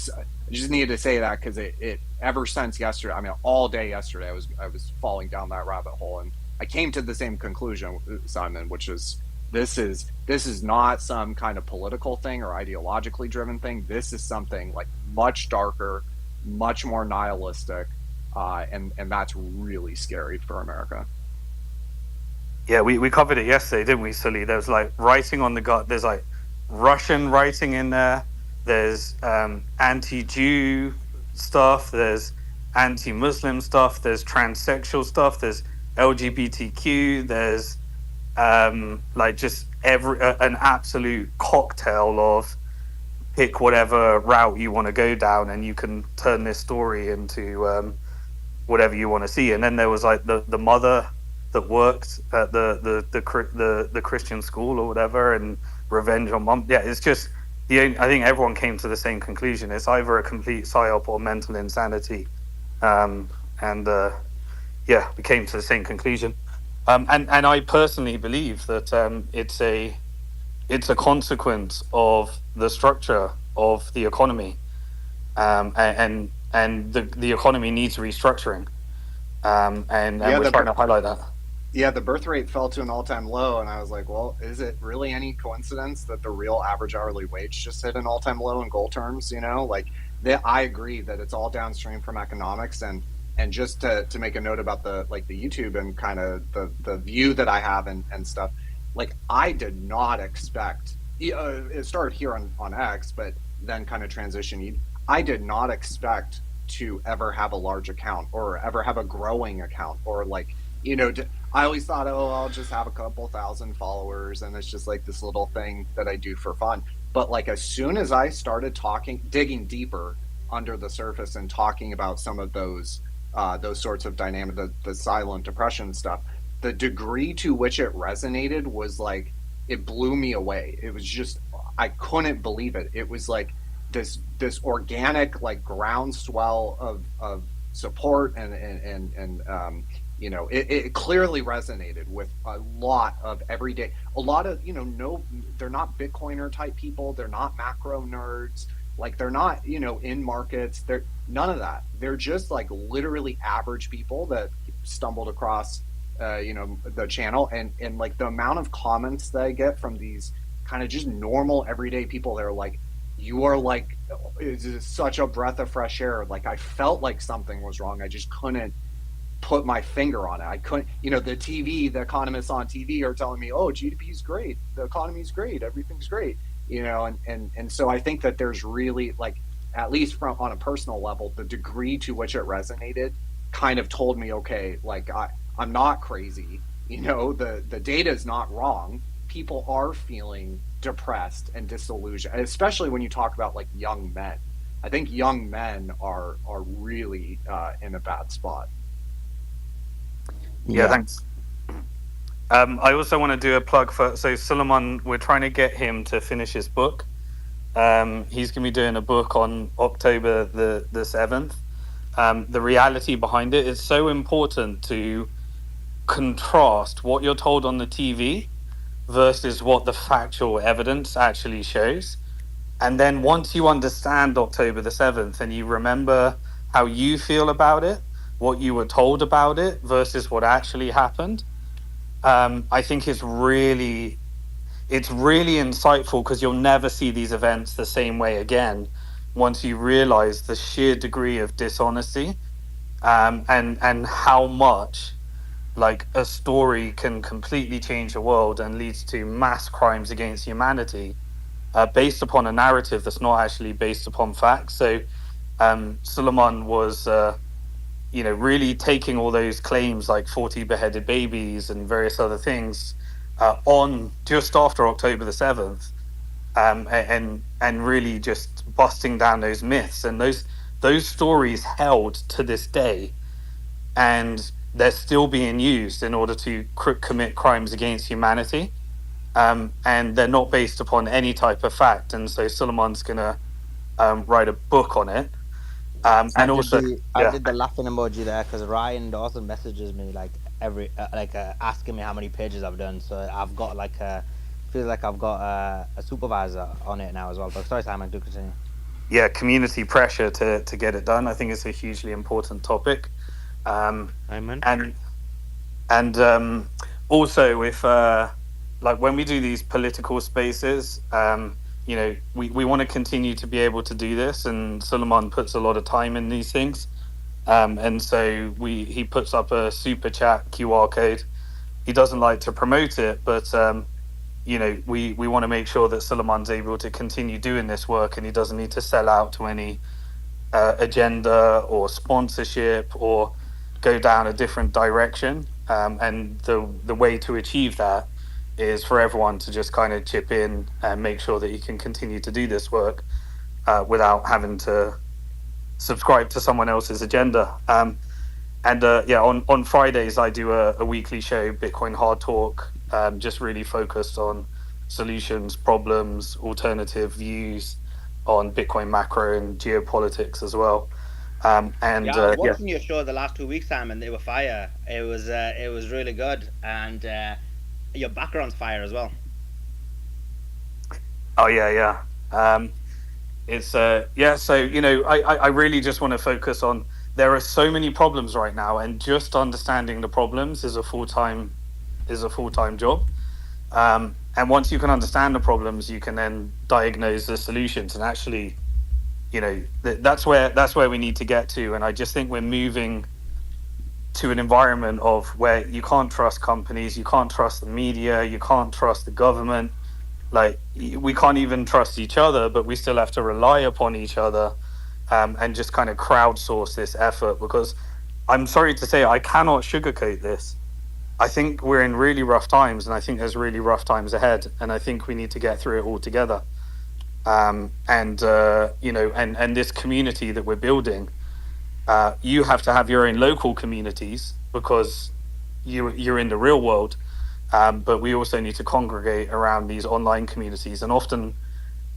just needed to say that because it ever since yesterday, I mean, all day yesterday, I was falling down that rabbit hole, and I came to the same conclusion, Simon, which is this is not some kind of political thing or ideologically driven thing. This is something like much darker, much more nihilistic, and that's really scary for America. Yeah, we covered it yesterday, didn't we, Sully? There was like writing on the gut. There's like Russian writing in there. There's anti-Jew stuff. There's anti-Muslim stuff. There's transsexual stuff. There's LGBTQ. There's like just an absolute cocktail of pick whatever route you want to go down, and you can turn this story into whatever you want to see. And then there was like the mother that worked at the Christian school or whatever, and revenge on mom. Yeah, it's just I think everyone came to the same conclusion. It's either a complete psyop or mental insanity. Yeah, we came to the same conclusion. And I personally believe that it's a it's a consequence of the structure of the economy, and the economy needs restructuring, and Yeah, we're the trying to highlight that. yeah, the birth rate fell to an all-time low, and I was like, well, is it really any coincidence that the real average hourly wage just hit an all-time low in goal terms? Like I agree that it's all downstream from economics, and just to make a note about the YouTube and kind of the view that I have and stuff. Like I did not expect it started here on X, but then kind of transitioned. I did not expect to ever have a large account or ever have a growing account or like I always thought, oh, I'll just have a couple thousand followers and it's just like this little thing that I do for fun. But like as soon as I started digging deeper under the surface and talking about some of those sorts of dynamic, the silent depression stuff, the degree to which it resonated was like it blew me away. It was just I couldn't believe it. It was like this organic like groundswell of support and it clearly resonated with a lot of everyday, a lot of, no, they're not Bitcoiner type people. They're not macro nerds. Like they're not, in markets. They're none of that. They're just like literally average people that stumbled across, the channel and like the amount of comments that I get from these kind of just normal everyday people. They're like, you are like, it's such a breath of fresh air. Like I felt like something was wrong. I just couldn't put my finger on it. I couldn't, the economists on TV are telling me, oh, GDP is great, the economy is great, everything's great, and so I think that there's really like, at least from on a personal level, the degree to which it resonated kind of told me, okay, like I'm not crazy, the data is not wrong. People are feeling depressed and disillusioned, especially when you talk about like young men. I think young men are really in a bad spot. Yeah, thanks. I also want to do a plug for Suleiman. We're trying to get him to finish his book. He's going to be doing a book on October the 7th. The reality behind it is so important to contrast what you're told on the TV versus what the factual evidence actually shows. And then once you understand October the 7th and you remember how you feel about it, what you were told about it versus what actually happened, I think it's really insightful, because you'll never see these events the same way again once you realize the sheer degree of dishonesty, and how much like a story can completely change the world and leads to mass crimes against humanity, based upon a narrative that's not actually based upon facts. So Suleiman was really taking all those claims like 40 beheaded babies and various other things on just after October the 7th, and really just busting down those myths, and those stories held to this day, and they're still being used in order to commit crimes against humanity, and they're not based upon any type of fact. And so Suleiman's gonna write a book on it, and also I did the laughing emoji there because Ryan Dawson messages me like every asking me how many pages I've done. So I've got like feels like I've got a supervisor on it now as well. But sorry, Simon, do continue. yeah, community pressure to get it done. I think it's a hugely important topic. Amen. And also, if like when we do these political spaces, we want to continue to be able to do this, and Suleiman puts a lot of time in these things, and so he puts up a super chat QR code. He doesn't like to promote it, but we want to make sure that Suleiman's able to continue doing this work, and he doesn't need to sell out to any agenda or sponsorship or go down a different direction. And the way to achieve that is for everyone to just kind of chip in and make sure that you can continue to do this work without having to subscribe to someone else's agenda. On Fridays I do a weekly show, Bitcoin Hard Talk, just really focused on solutions, problems, alternative views on Bitcoin macro and geopolitics as well. I was watching your show the last 2 weeks, Simon. They were fire. It was really good, and your background's fire as well. Oh yeah, yeah. It's yeah. So I really just want to focus on. There are so many problems right now, and just understanding the problems is a full time job. And once you can understand the problems, you can then diagnose the solutions. And actually, that's where we need to get to. And I just think we're moving to an environment of where you can't trust companies, you can't trust the media, you can't trust the government. Like we can't even trust each other, but we still have to rely upon each other, and just kind of crowdsource this effort. Because I'm sorry to say, I cannot sugarcoat this. I think we're in really rough times, and I think there's really rough times ahead, and I think we need to get through it all together. And this community that we're building, you have to have your own local communities because you're in the real world. But we also need to congregate around these online communities. And often,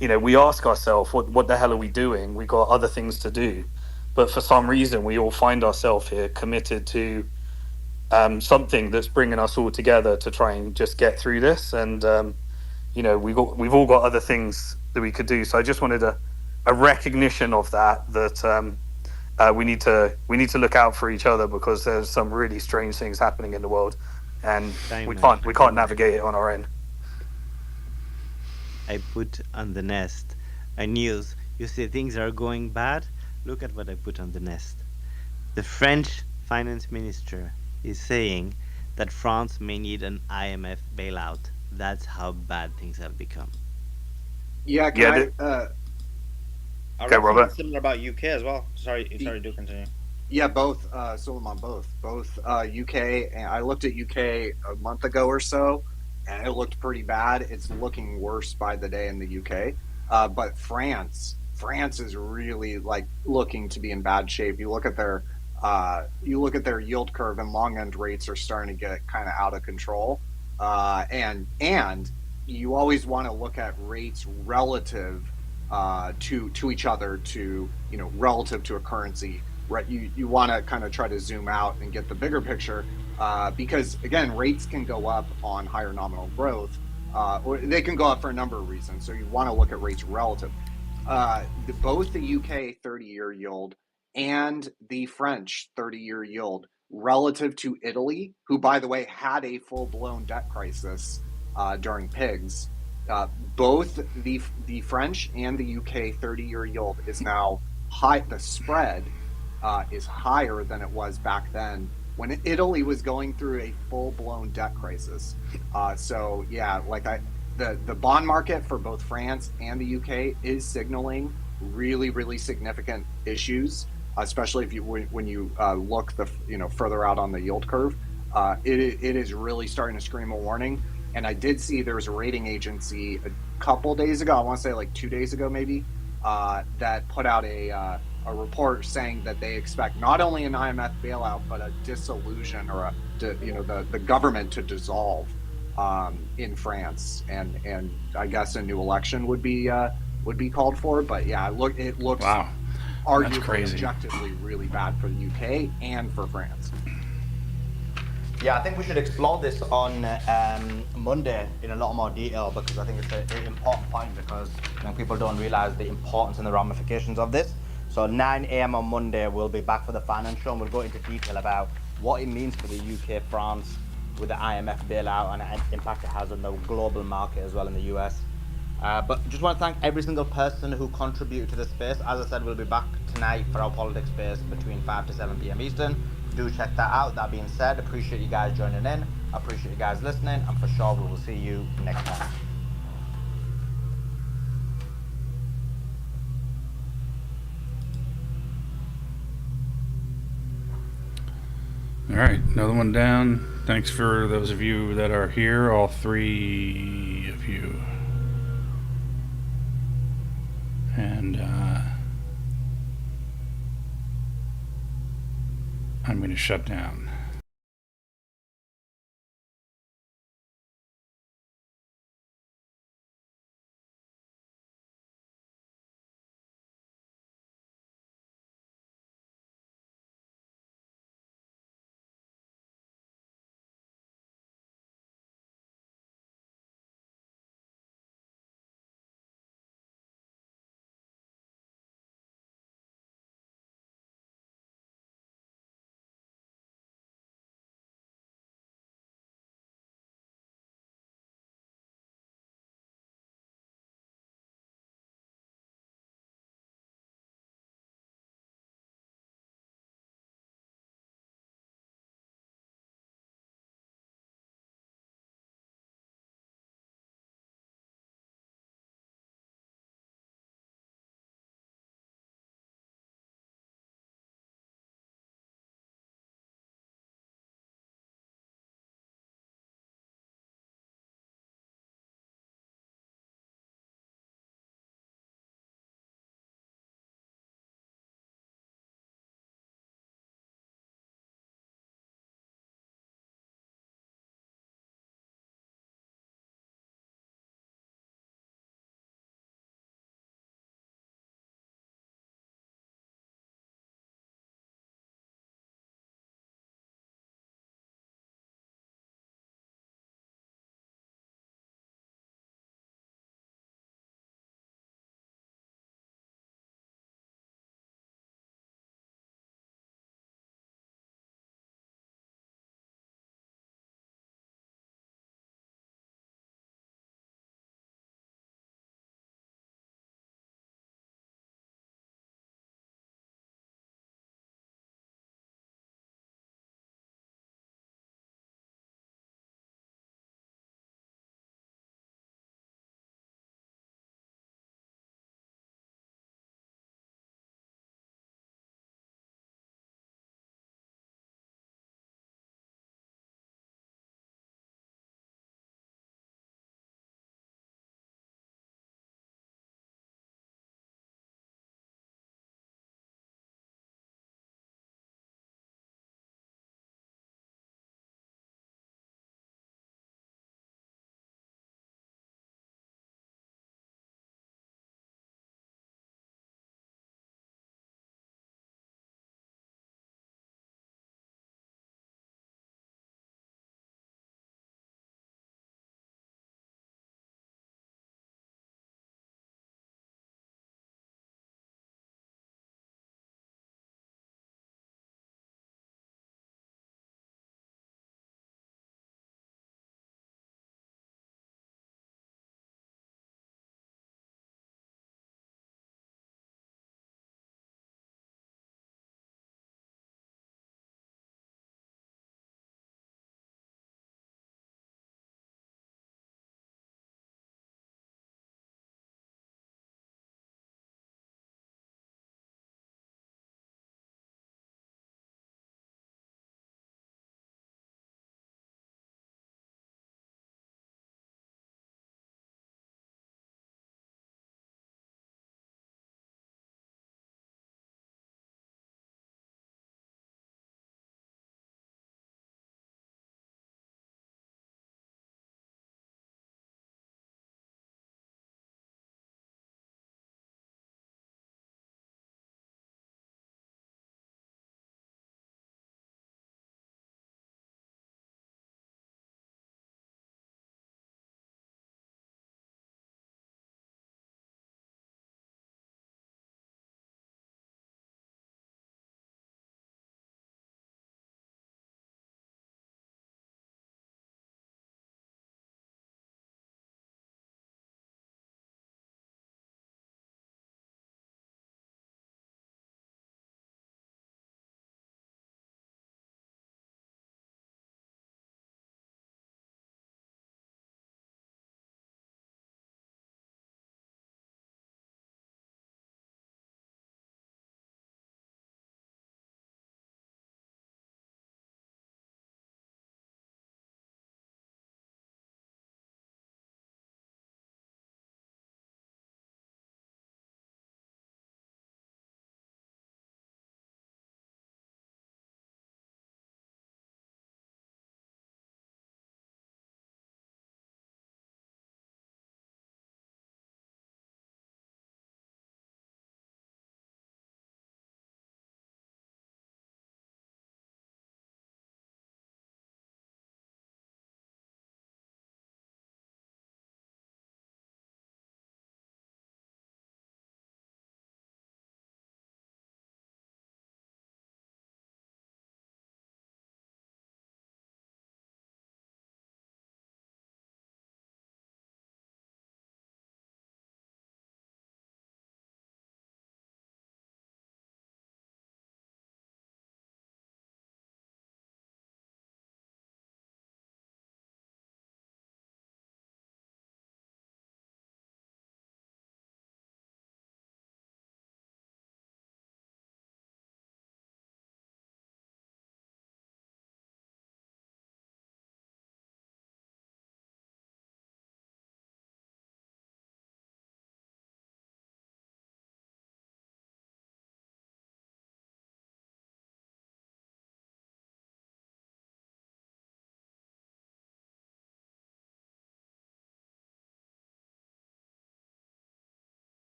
we ask ourselves, what the hell are we doing? We got other things to do. But for some reason, we all find ourselves here committed to something that's bringing us all together to try and just get through this. And, we've all got other things that we could do. So I just wanted a recognition of that we need to look out for each other because there's some really strange things happening in the world, and we can't navigate it on our own. I put on the nest a news. You say things are going bad? Look at what I put on the nest. The French finance minister is saying that France may need an IMF bailout. That's how bad things have become. Yeah, Yeah, I Okay, read Robert. something similar about UK as well. Sorry, do continue. yeah, both. Suleiman, both UK. And I looked at UK a month ago or so, and it looked pretty bad. It's looking worse by the day in the UK. But France is really like looking to be in bad shape. You look at their yield curve, and long end rates are starting to get kind of out of control. And you always want to look at rates relative to each other, to relative to a currency. Right, you want to kind of try to zoom out and get the bigger picture, because again, rates can go up on higher nominal growth, or they can go up for a number of reasons. So you want to look at rates relative. Both the UK 30-year yield and the French 30-year yield relative to Italy, who, by the way, had a full-blown debt crisis during PIGS. Both the French and the UK 30-year yield is now high. The spread is higher than it was back then when Italy was going through a full-blown debt crisis. So yeah, the bond market for both France and the UK is signaling really, really significant issues, especially when you look further out on the yield curve. It is really starting to scream a warning. And I did see there was a rating agency a couple days ago, I want to say like 2 days ago maybe, that put out a report saying that they expect not only an IMF bailout, but a dissolution or the government to dissolve in France, and I guess a new election would be called for. But yeah, it looks Wow, that's arguably crazy. objectively really bad for the UK and for France. Yeah, I think we should explore this on Monday in a lot more detail because I think it's an important point because people don't realize the importance and the ramifications of this. So 9 a.m. on Monday, we'll be back for the finance show and we'll go into detail about what it means for the UK, France, with the IMF bailout and the impact it has on the global market as well in the US. But just want to thank every single person who contributed to the space. As I said, we'll be back tonight for our politics space between 5 to 7 p.m. Eastern. Do check that out. That being said, appreciate you guys joining in. I appreciate you guys listening. And for sure, we will see you next time. All right, another one down. Thanks for those of you that are here, all three of you. And I'm going to shut down.